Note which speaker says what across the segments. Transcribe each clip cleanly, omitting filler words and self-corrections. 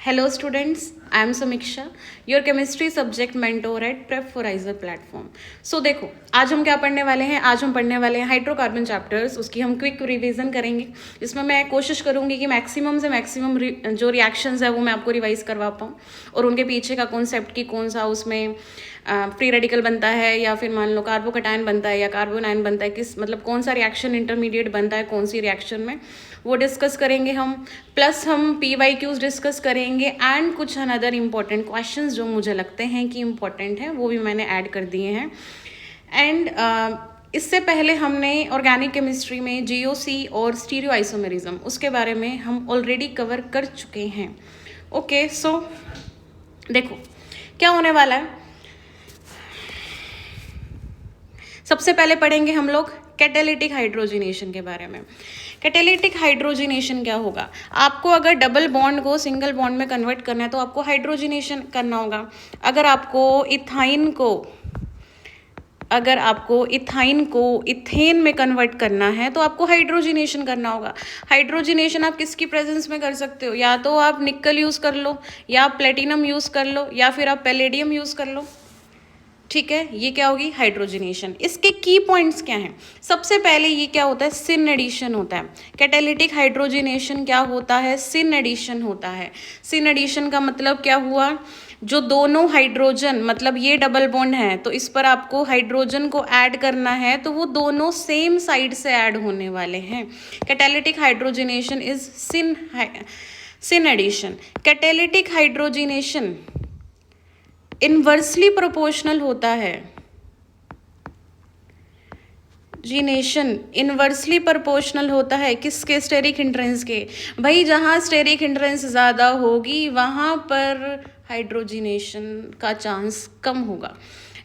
Speaker 1: Hello students, I am Samiksha, your chemistry subject mentor at Prep for ISER platform. So देखो आज हम क्या पढ़ने वाले हैं। आज हम पढ़ने वाले हैं हाइड्रोकार्बन चैप्टर्स। उसकी हम क्विक रिवीजन करेंगे, जिसमें मैं कोशिश करूंगी कि मैक्सिमम से मैक्सिमम जो रिएक्शंस है वो मैं आपको रिवाइज करवा पाऊँ, और उनके पीछे का कॉन्सेप्ट की कौन सा उसमें फ्री रेडिकल बनता है, या फिर मान लो कार्बोकटायन बनता है या कार्बोनाइन बनता है, किस मतलब कौन सा रिएक्शन इंटरमीडिएट बनता है कौन सी रिएक्शन में, वो डिस्कस करेंगे हम। प्लस हम PYQs डिस्कस करेंगे एंड कुछ अनदर इम्पॉर्टेंट क्वेश्चंस जो मुझे लगते हैं कि इम्पॉर्टेंट हैं वो भी मैंने ऐड कर दिए हैं। एंड इससे पहले हमने ऑर्गेनिक केमिस्ट्री में GOC और स्टीरियो आइसोमेरिज्म उसके बारे में हम ऑलरेडी कवर कर चुके हैं। ओके सो देखो क्या होने वाला है। सबसे पहले पढ़ेंगे हम लोग कैटालिटिक हाइड्रोजिनेशन के बारे में। कैटालिटिक हाइड्रोजिनेशन क्या होगा, आपको अगर डबल बॉन्ड को सिंगल बॉन्ड में कन्वर्ट करना है तो आपको हाइड्रोजिनेशन करना होगा। अगर आपको इथाइन को इथेन में कन्वर्ट करना है तो आपको हाइड्रोजिनेशन करना होगा। हाइड्रोजिनेशन आप किसकी प्रेजेंस में कर सकते हो, या तो आप निकल यूज़ कर लो, या आप प्लेटिनम यूज़ कर लो, या फिर आप पैलेडियम यूज़ कर लो। ठीक है, ये क्या होगी हाइड्रोजिनेशन। इसके की पॉइंट्स क्या हैं। सबसे पहले ये क्या होता है, सिन एडिशन होता है। कैटालिटिक हाइड्रोजिनेशन क्या होता है, सिन एडिशन होता है। सिन एडिशन का मतलब क्या हुआ, जो दोनों हाइड्रोजन मतलब ये डबल बॉन्ड है तो इस पर आपको हाइड्रोजन को ऐड करना है, तो वो दोनों सेम साइड से ऐड होने वाले हैं। Catalytic hydrogenation is syn addition. Catalytic hydrogenation inversely proportional होता है। जीनेशन इनवर्सली प्रोपोर्शनल होता है किसके, स्टेरिक हिंड्रेंस के। भाई जहाँ स्टेरिक हिंड्रेंस ज़्यादा होगी वहाँ पर हाइड्रोजिनेशन का चांस कम होगा।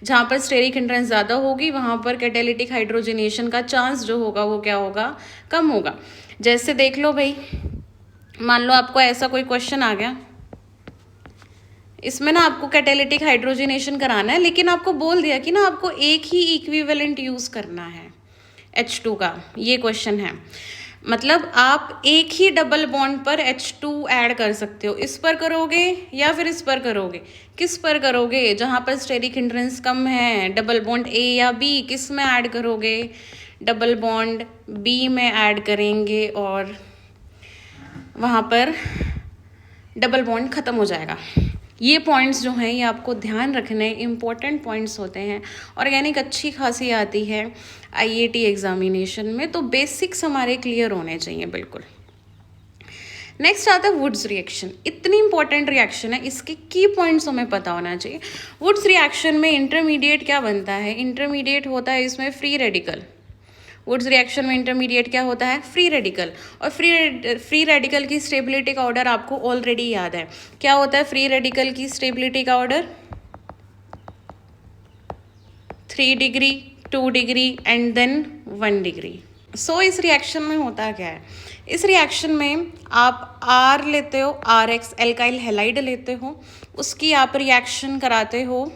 Speaker 1: जहाँ पर स्टेरिक हिंड्रेंस ज़्यादा होगी वहाँ पर कैटालिटिक हाइड्रोजिनेशन का चांस जो होगा वो क्या होगा, कम होगा। जैसे देख लो भाई, मान लो आपको ऐसा कोई क्वेश्चन आ गया, इसमें ना आपको कैटालिटिक हाइड्रोजिनेशन कराना है, लेकिन आपको बोल दिया कि ना आपको एक ही इक्विवेलेंट यूज़ करना है H2 का। ये क्वेश्चन है, मतलब आप एक ही डबल बॉन्ड पर H2 ऐड कर सकते हो। इस पर करोगे या फिर इस पर करोगे, किस पर करोगे, जहाँ पर स्टेरिक हिंड्रेंस कम है, डबल बॉन्ड A या B, किस में ऐड करोगे, डबल बॉन्ड B में ऐड करेंगे, और वहाँ पर डबल बॉन्ड ख़त्म हो जाएगा। ये पॉइंट्स जो हैं ये आपको ध्यान रखने, इम्पोर्टेंट पॉइंट्स होते हैं। ऑर्गेनिक अच्छी खासी आती है IAT एग्जामिनेशन में, तो बेसिक्स हमारे क्लियर होने चाहिए बिल्कुल। नेक्स्ट आता है वुड्स रिएक्शन। इतनी इंपॉर्टेंट रिएक्शन है, इसके की पॉइंट्स हमें पता होना चाहिए। वुड्स रिएक्शन में इंटरमीडिएट क्या बनता है, इंटरमीडिएट होता है इसमें फ्री रेडिकल। वुड्स रिएक्शन में इंटरमीडिएट क्या होता है, फ्री रेडिकल। और फ्री रेडिकल की स्टेबिलिटी का ऑर्डर आपको ऑलरेडी याद है। क्या होता है फ्री रेडिकल की स्टेबिलिटी का order, 3 degree, 2 degree and then 1 degree. So इस रिएक्शन में होता क्या है, इस रिएक्शन में आप R लेते हो, RX एल्काइल हैलाइड लेते हो, उसकी आप रिएक्शन कराते हो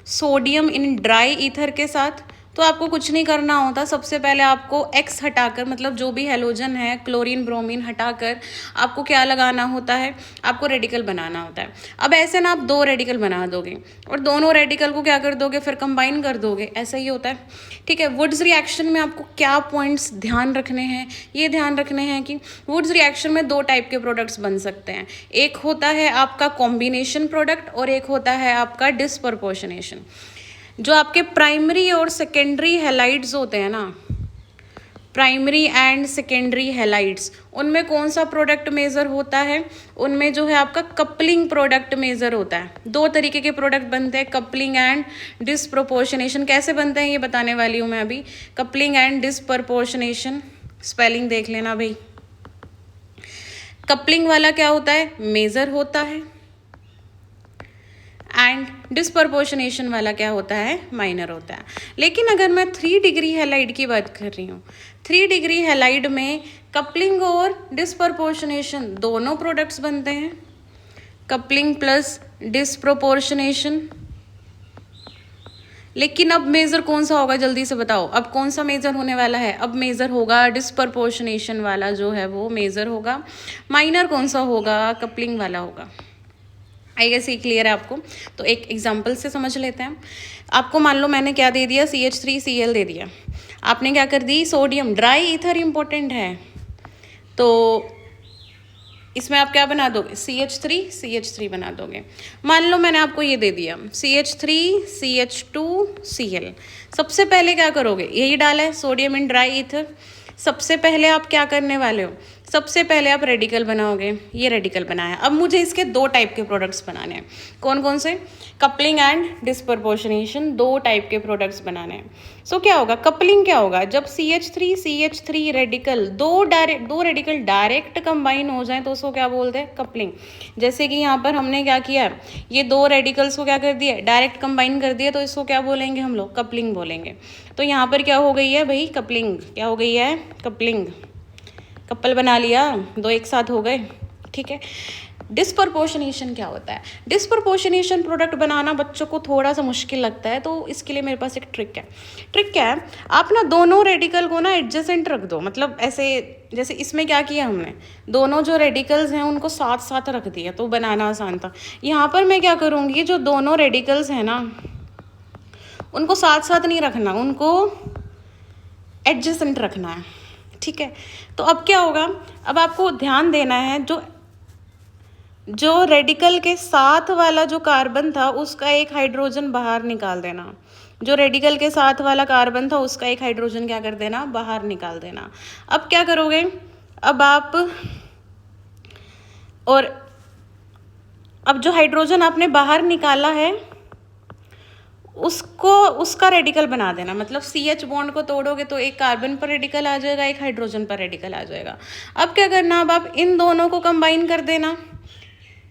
Speaker 1: सोडियम इन ड्राई ईथर के साथ। तो आपको कुछ नहीं करना होता, सबसे पहले आपको X हटाकर, मतलब जो भी हेलोजन है क्लोरीन ब्रोमीन हटाकर आपको क्या लगाना होता है, आपको रेडिकल बनाना होता है। अब ऐसे ना आप 2 रेडिकल बना दोगे और दोनों रेडिकल को क्या कर दोगे, फिर कंबाइन कर दोगे, ऐसा ही होता है। ठीक है, वुड्स रिएक्शन में आपको क्या पॉइंट्स ध्यान रखने हैं, ये ध्यान रखने हैं कि वुड्स रिएक्शन में 2 टाइप के प्रोडक्ट्स बन सकते हैं। एक होता है आपका कॉम्बिनेशन प्रोडक्ट और एक होता है आपका डिस्प्रपोर्शनेशन। जो आपके प्राइमरी और सेकेंडरी हैलाइड्स होते हैं ना, प्राइमरी एंड सेकेंडरी हैलाइड्स, उनमें कौन सा प्रोडक्ट मेजर होता है, उनमें जो है आपका कपलिंग प्रोडक्ट मेजर होता है। 2 तरीके के प्रोडक्ट बनते हैं, कपलिंग एंड डिस्प्रपोर्शनेशन। कैसे बनते हैं ये बताने वाली हूँ मैं अभी। कपलिंग एंड डिस्प्रपोर्शनेशन स्पेलिंग देख लेना भाई। कपलिंग वाला क्या होता है, मेजर होता है, एंड डिस्प्रपोर्शनेशन वाला क्या होता है, माइनर होता है। लेकिन अगर मैं 3 डिग्री हैलाइड की बात कर रही हूँ, 3 डिग्री हैलाइड में कपलिंग और डिस्प्रपोर्शनेशन दोनों प्रोडक्ट्स बनते हैं, कपलिंग प्लस डिस्प्रपोर्शनेशन। लेकिन अब मेजर कौन सा होगा, जल्दी से बताओ, अब कौन सा मेजर होने वाला है, अब मेजर होगा डिस्प्रपोर्शनेशन वाला जो है वो मेजर होगा। माइनर कौन सा होगा, कपलिंग वाला होगा। आई गेस ये क्लियर है आपको। तो एक एग्जांपल से समझ लेते हैं। आपको मान लो मैंने क्या दे दिया, CH3Cl दे दिया, आपने क्या कर दी, सोडियम ड्राई ईथर इम्पोर्टेंट है, तो इसमें आप क्या बना दोगे, CH3 बना दोगे। मान लो मैंने आपको ये दे दिया CH3CH2Cl, सबसे पहले क्या करोगे, यही डाला है सोडियम इन ड्राई ईथर, सबसे पहले आप क्या करने वाले हो, सबसे पहले आप रेडिकल बनाओगे, ये रेडिकल बनाया। अब मुझे इसके दो टाइप के प्रोडक्ट्स बनाने हैं, कौन कौन से, कपलिंग एंड डिस्प्रपोर्शनेशन, दो टाइप के प्रोडक्ट्स बनाने हैं। सो क्या होगा, कपलिंग क्या होगा, जब CH3 रेडिकल दो रेडिकल डायरेक्ट कंबाइन हो जाए तो उसको क्या बोलते हैं, कपलिंग। जैसे कि यहाँ पर हमने क्या किया, ये दो रेडिकल्स को क्या कर दिया, डायरेक्ट कंबाइन कर दिया, तो इसको क्या बोलेंगे हम लोग, कपलिंग बोलेंगे। तो यहाँ पर क्या हो गई है भाई, कपलिंग, क्या हो गई है, कपलिंग, कपल बना लिया, दो एक साथ हो गए, ठीक है। डिस्प्रपोर्शनेशन क्या होता है, डिस्प्रपोर्शनेशन प्रोडक्ट बनाना बच्चों को थोड़ा सा मुश्किल लगता है, तो इसके लिए मेरे पास एक ट्रिक है। ट्रिक क्या है, आप ना दोनों रेडिकल को ना एडजेसेंट रख दो, मतलब ऐसे, जैसे इसमें क्या किया हमने, दोनों जो रेडिकल्स हैं उनको साथ साथ रख दिया, तो बनाना आसान था। यहाँ पर मैं क्या करूँगी, जो दोनों रेडिकल्स हैं ना उनको साथ साथ नहीं रखना, उनको एडजेसेंट रखना है, ठीक है। तो अब क्या होगा, अब आपको ध्यान देना है, जो रेडिकल के साथ वाला जो कार्बन था उसका एक हाइड्रोजन बाहर निकाल देना, जो रेडिकल के साथ वाला कार्बन था उसका एक हाइड्रोजन क्या कर देना, बाहर निकाल देना। अब क्या करोगे, अब आप, और अब जो हाइड्रोजन आपने बाहर निकाला है उसको, उसका रेडिकल बना देना, मतलब CH बॉन्ड को तोड़ोगे तो एक कार्बन पर रेडिकल आ जाएगा, एक हाइड्रोजन पर रेडिकल आ जाएगा। अब क्या करना, अब आप इन दोनों को कंबाइन कर देना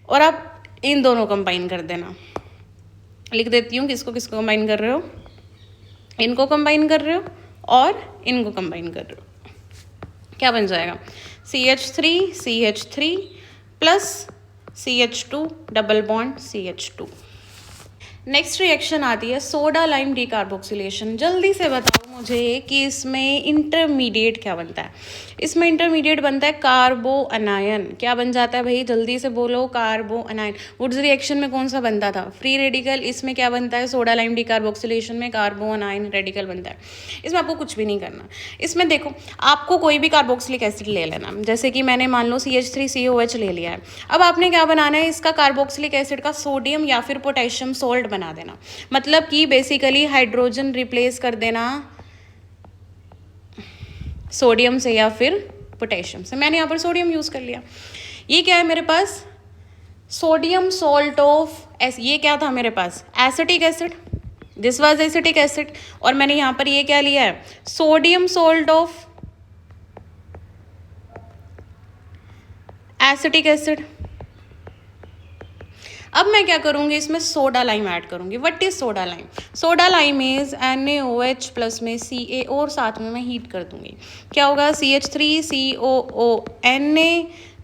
Speaker 1: और आप इन दोनों कंबाइन कर देना। लिख देती हूँ किसको किसको कंबाइन कर रहे हो, इनको कंबाइन कर रहे हो और इनको कंबाइन कर रहे हो, क्या बन जाएगा, CH3 plus CH2 double bond CH2। Next reaction आती है सोडा लाइम डिकार्बोक्सिलेशन। जल्दी से बताओ मुझे कि इसमें इंटरमीडिएट क्या बनता है, इसमें इंटरमीडिएट बनता है कार्बो अनायन। क्या बन जाता है भाई, जल्दी से बोलो, कार्बो अनायन। वुड्स रिएक्शन में कौन सा बनता था, फ्री रेडिकल, इसमें क्या बनता है, सोडा लाइम डिकार्बोक्सिलेशन में कार्बो अनायन रेडिकल बनता है। इसमें आपको कुछ भी नहीं करना, इसमें देखो आपको कोई भी कार्बोक्सिलिक एसिड ले लेना, जैसे कि मैंने मान लो CH3COH ले लिया है। अब आपने क्या बनाना है, इसका कार्बोक्सिलिक एसिड का सोडियम या फिर पोटेशियम सोल्ट बना देना, मतलब कि बेसिकली हाइड्रोजन रिप्लेस कर देना सोडियम से या फिर पोटेशियम से। मैंने यहाँ पर सोडियम यूज कर लिया। ये क्या है मेरे पास, सोडियम सॉल्ट ऑफ ये क्या था मेरे पास, acetic acid, this was acetic acid, और मैंने यहाँ पर ये क्या लिया है, sodium salt of acetic acid. अब मैं क्या करूँगी, इसमें सोडा लाइम ऐड करूँगी। What is soda lime, soda lime is NaOH plus में Ca और साथ में मैं हीट कर दूँगी। क्या होगा, CH3COO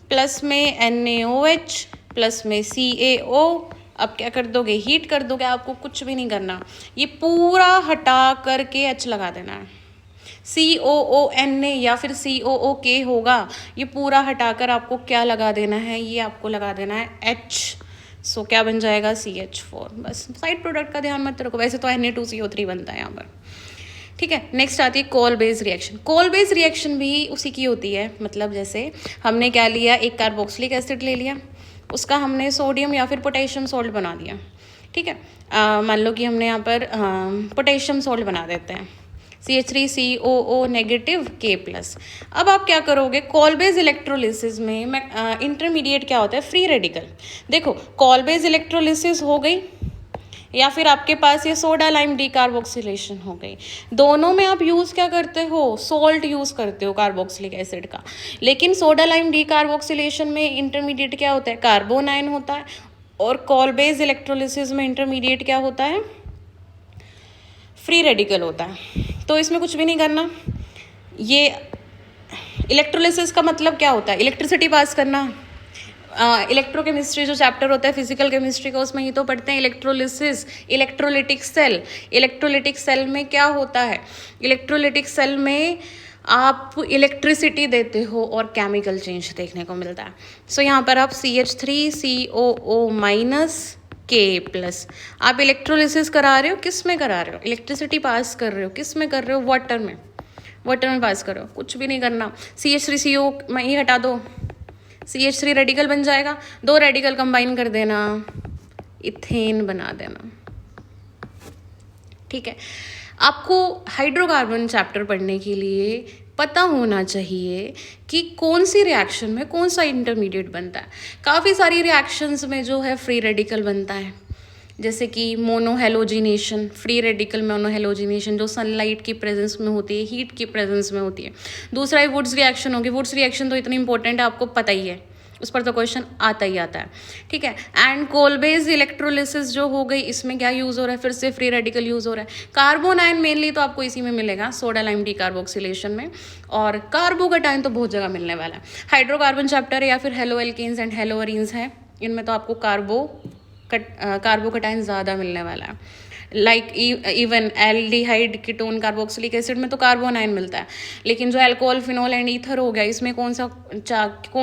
Speaker 1: प्लस में NaOH प्लस में CaO। अब क्या कर दोगे, हीट कर दोगे, आपको कुछ भी नहीं करना, ये पूरा हटा करके H लगा देना है। COONA या फिर COOK होगा, ये पूरा हटाकर आपको क्या लगा देना है, ये आपको लगा देना है H। सो क्या बन जाएगा, CH4। बस साइड प्रोडक्ट का ध्यान मत रखो, वैसे तो Na2CO3 बनता है यहाँ पर, ठीक है। नेक्स्ट आती है Kolbe's reaction. Kolbe's reaction भी उसी की होती है, मतलब जैसे हमने क्या लिया, एक कार्बोक्सिलिक एसिड ले लिया, उसका हमने सोडियम या फिर पोटेशियम सोल्ट बना दिया, ठीक है। मान लो कि हमने यहाँ पर पोटेशियम सोल्ट बना देते हैं, CH3COO नेगेटिव K प्लस। अब आप क्या करोगे, कॉल बेस इलेक्ट्रोलिसिस में इंटरमीडिएट क्या होता है, फ्री रेडिकल। देखो कॉल बेस इलेक्ट्रोलिसिस हो गई या फिर आपके पास ये सोडा लाइम डिकार्बोक्सिलेशन हो गई, दोनों में आप यूज़ क्या करते हो, सोल्ट यूज़ करते हो कार्बोक्सिलिक एसिड का। लेकिन सोडा लाइम डिकार्बोक्सिलेशन में इंटरमीडिएट क्या होता है, कार्बोन आयन होता है, और कॉल बेस इलेक्ट्रोलिसिस में इंटरमीडिएट क्या होता है, फ्री रेडिकल होता है। तो इसमें कुछ भी नहीं करना। ये इलेक्ट्रोलिसिस का मतलब क्या होता है, इलेक्ट्रिसिटी पास करना। इलेक्ट्रोकेमिस्ट्री जो चैप्टर होता है फिजिकल केमिस्ट्री का, उसमें ये तो पढ़ते हैं electrolysis, electrolytic cell. Electrolytic cell में क्या होता है, इलेक्ट्रोलिटिक सेल में आप इलेक्ट्रिसिटी देते हो और केमिकल चेंज देखने को मिलता है। सो यहाँ पर आप CH3COO माइनस के प्लस, आप इलेक्ट्रोलिसिस करा रहे हो, किस में करा रहे हो? इलेक्ट्रिसिटी पास कर रहे हो, किस में कर रहे हो? वाटर में, वाटर में पास करो, कुछ भी नहीं करना। CH3CO में ही हटा दो, CH3 रेडिकल बन जाएगा, 2 रेडिकल कंबाइन कर देना, इथेन बना देना। ठीक है, आपको हाइड्रोकार्बन चैप्टर पढ़ने के लिए पता होना चाहिए कि कौन सी रिएक्शन में कौन सा इंटरमीडिएट बनता है। काफ़ी सारी रिएक्शंस में जो है फ्री रेडिकल बनता है, जैसे कि मोनोहेलोजिनेशन, फ्री रेडिकल मोनोहेलोजिनेशन जो सनलाइट की प्रेजेंस में होती है, हीट की प्रेजेंस में होती है। दूसरा है वुड्स रिएक्शन होगी। वुड्स रिएक्शन तो इतनी इंपॉर्टेंट है, आपको पता ही है, उस पर तो क्वेश्चन आता ही आता है। ठीक है, एंड कोलबेज इलेक्ट्रोलिसिस जो हो गई, इसमें क्या यूज़ हो रहा है? फिर से फ्री रेडिकल यूज़ हो रहा है। कार्बन आयन मेनली तो आपको इसी में मिलेगा, सोडा लाइम डिकार्बोक्सिलेशन में, और कार्बोकटायन तो बहुत जगह मिलने वाला है। हाइड्रोकार्बन चैप्टर है या फिर halo alkanes and halo arenes है, इनमें तो आपको कार्बोकटायन ज़्यादा मिलने वाला है। Like even aldehyde ketone carboxylic acid में तो कार्बन आयन मिलता है, लेकिन जो अल्कोहल फिनोल एंड ईथर हो गया, इसमें कौन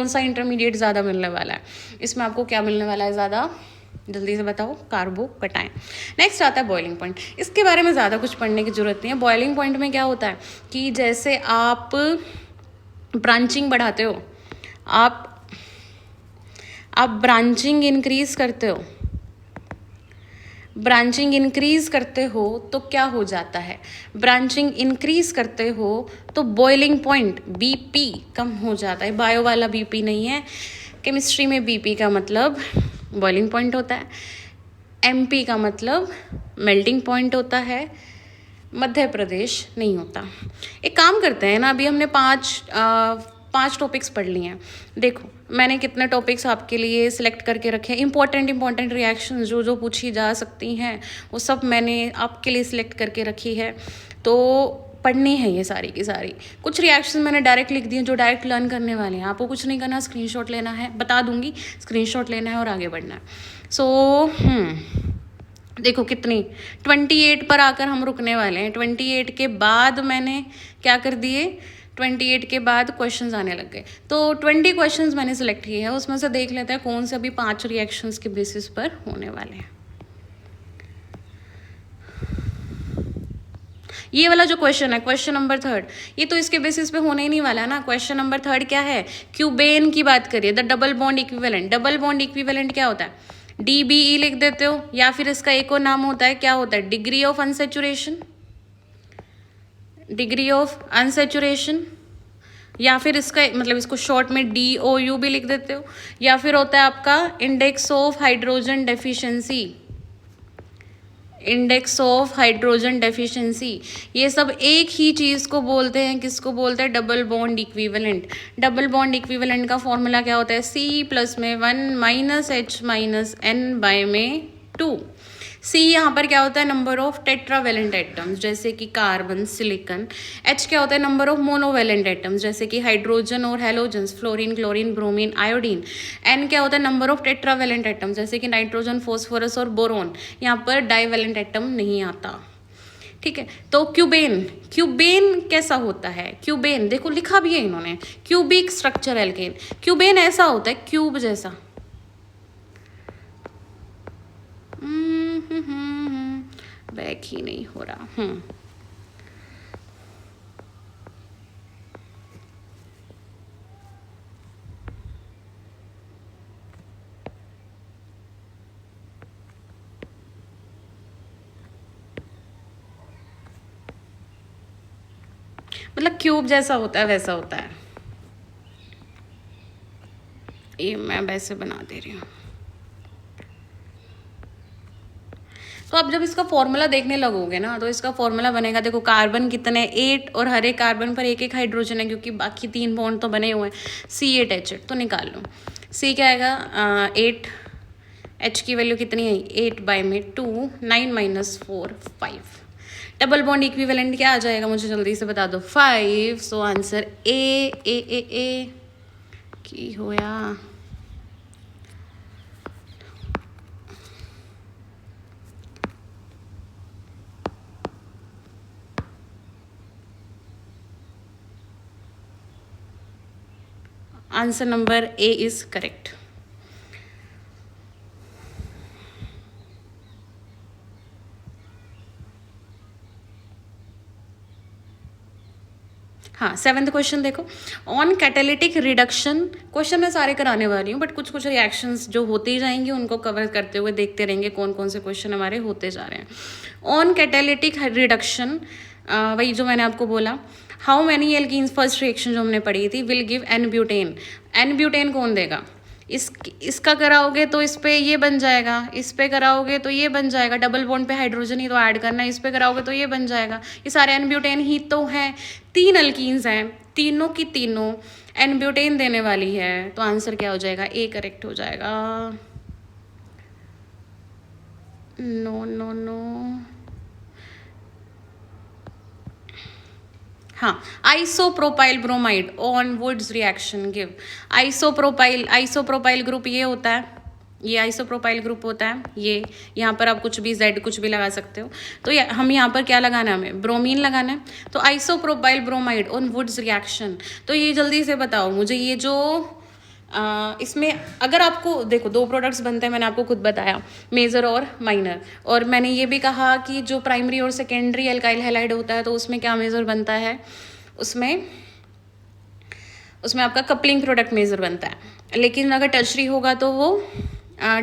Speaker 1: सा इंटरमीडिएट ज़्यादा मिलने वाला है? इसमें आपको क्या मिलने वाला है ज़्यादा? जल्दी से बताओ, कार्बोकटायन। नेक्स्ट आता है बॉइलिंग पॉइंट। इसके बारे में ज़्यादा कुछ पढ़ने की जरूरत नहीं है। बॉइलिंग पॉइंट में क्या होता है कि जैसे आप ब्रांचिंग बढ़ाते हो, आप ब्रांचिंग इंक्रीज करते हो, ब्रांचिंग इंक्रीज करते हो तो क्या हो जाता है? ब्रांचिंग इंक्रीज करते हो तो बॉइलिंग पॉइंट BP कम हो जाता है। बायो वाला BP नहीं है, केमिस्ट्री में BP का मतलब बॉइलिंग पॉइंट होता है, MP का मतलब मेल्टिंग पॉइंट होता है, मध्य प्रदेश नहीं होता। एक काम करते हैं ना, अभी हमने पांच टॉपिक्स पढ़ लिए हैं। देखो मैंने कितने टॉपिक्स आपके लिए सिलेक्ट करके रखे हैं, इंपॉर्टेंट रिएक्शंस जो जो पूछी जा सकती हैं वो सब मैंने आपके लिए सिलेक्ट करके रखी है। तो पढ़नी है ये सारी की सारी। कुछ रिएक्शन मैंने डायरेक्ट लिख दिए जो डायरेक्ट लर्न करने वाले हैं, आपको कुछ नहीं करना, स्क्रीनशॉट लेना है, बता दूंगी, स्क्रीनशॉट लेना है और आगे बढ़ना है। देखो कितनी 28 पर आकर हम रुकने वाले हैं। 28 के बाद मैंने क्या कर दिए, 28 के बाद क्वेश्चंस आने लग गए। तो 20 क्वेश्चंस मैंने सेलेक्ट किए हैं, उसमें से देख लेते हैं कौन से अभी 5 रिएक्शंस के बेसिस पर होने वाले हैं। ये वाला जो क्वेश्चन है, क्वेश्चन नंबर 3, ये तो इसके बेसिस पे होने ही नहीं वाला है ना। क्वेश्चन नंबर 3 क्या है? क्यूबेन की बात करिए, the double bond equivalent. Double bond equivalent क्या होता है? DBE लिख देते हो, या फिर इसका एक और नाम होता है, क्या होता है? Degree of unsaturation, degree of unsaturation, या फिर इसका मतलब इसको शॉर्ट में DOU भी लिख देते हो, या फिर होता है आपका index of hydrogen deficiency, index of hydrogen deficiency. ये सब एक ही चीज़ को बोलते हैं, किसको बोलते हैं? Double bond equivalent. Double bond equivalent का फॉर्मूला क्या होता है? C+ में 1 H N बाय में 2। C यहाँ पर क्या होता है? नंबर ऑफ टेट्रावेलेंट एटम्स, जैसे कि कार्बन, सिलिकॉन। H क्या होता है? नंबर ऑफ मोनोवेलेंट एटम्स, जैसे कि हाइड्रोजन और halogens, fluorine, chlorine, bromine, iodine. N क्या होता है? नंबर ऑफ टेट्रावेलेंट एटम्स, जैसे कि नाइट्रोजन, फॉस्फोरस और बोरोन। यहाँ पर डाइवेलेंट एटम नहीं आता। ठीक है, तो क्यूबेन, क्यूबेन कैसा होता है? क्यूबेन देखो लिखा भी है इन्होंने, क्यूबिक स्ट्रक्चर एल्केन। क्यूबेन ऐसा होता है क्यूब जैसा। बैक ही नहीं हो रहा। मतलब क्यूब जैसा होता है वैसा होता है। ये मैं वैसे बना दे रही हूँ। तो अब जब इसका फॉर्मूला देखने लगोगे ना, तो इसका फॉर्मूला बनेगा, देखो कार्बन कितने 8 और हर एक कार्बन पर एक एक हाइड्रोजन है, क्योंकि बाकी 3 बॉन्ड तो बने हुए हैं। C8H8 तो निकाल लो। C क्या आएगा? 8, H की वैल्यू कितनी है? 8 बाय में 2, 9 - 4 5। डबल बॉन्ड इक्विवेलेंट क्या आ जाएगा? मुझे जल्दी से बता दो। 5। सो आंसर ए की होया। Answer number A is correct. हाँ, 7th क्वेश्चन देखो, ऑन कैटालिटिक रिडक्शन। क्वेश्चन मैं सारे कराने वाली हूँ, बट कुछ कुछ रिएक्शंस जो होती जाएंगी उनको कवर करते हुए देखते रहेंगे कौन कौन से क्वेश्चन हमारे होते जा रहे हैं। ऑन कैटालिटिक रिडक्शन, वही जो मैंने आपको बोला, how many alkenes, first reaction जो हमने पढ़ी थी, will give n butane. N butane कौन देगा? इसका कराओगे तो इस पे ये बन जाएगा, इस पे कराओगे तो ये बन जाएगा, डबल बॉन्ड पे हाइड्रोजन ही तो ऐड करना है, इस पे कराओगे तो ये बन जाएगा। ये सारे एन ब्यूटेन ही तो हैं, 3 अल्कीन्स हैं, तीनों की तीनों एन ब्यूटेन देने वाली है, तो आंसर क्या हो जाएगा? ए करेक्ट हो जाएगा। नो नो नो, हाँ, isopropyl bromide on Wurtz reaction give. Isopropyl group ये होता है, ये आइसोप्रोपाइल ग्रुप होता है, ये यहाँ पर आप कुछ भी जेड कुछ भी लगा सकते हो। तो हम यहाँ पर क्या लगाना है? हमें ब्रोमीन लगाना है। तो isopropyl bromide on Wurtz reaction, तो ये जल्दी से बताओ मुझे, ये जो इसमें अगर आपको देखो 2 प्रोडक्ट्स बनते हैं, मैंने आपको खुद बताया, मेजर और माइनर, और मैंने ये भी कहा कि जो प्राइमरी और सेकेंडरी एल्काइल हैलाइड होता है तो उसमें क्या मेजर बनता है? उसमें आपका कपलिंग प्रोडक्ट मेजर बनता है, लेकिन अगर टर्शरी होगा तो वो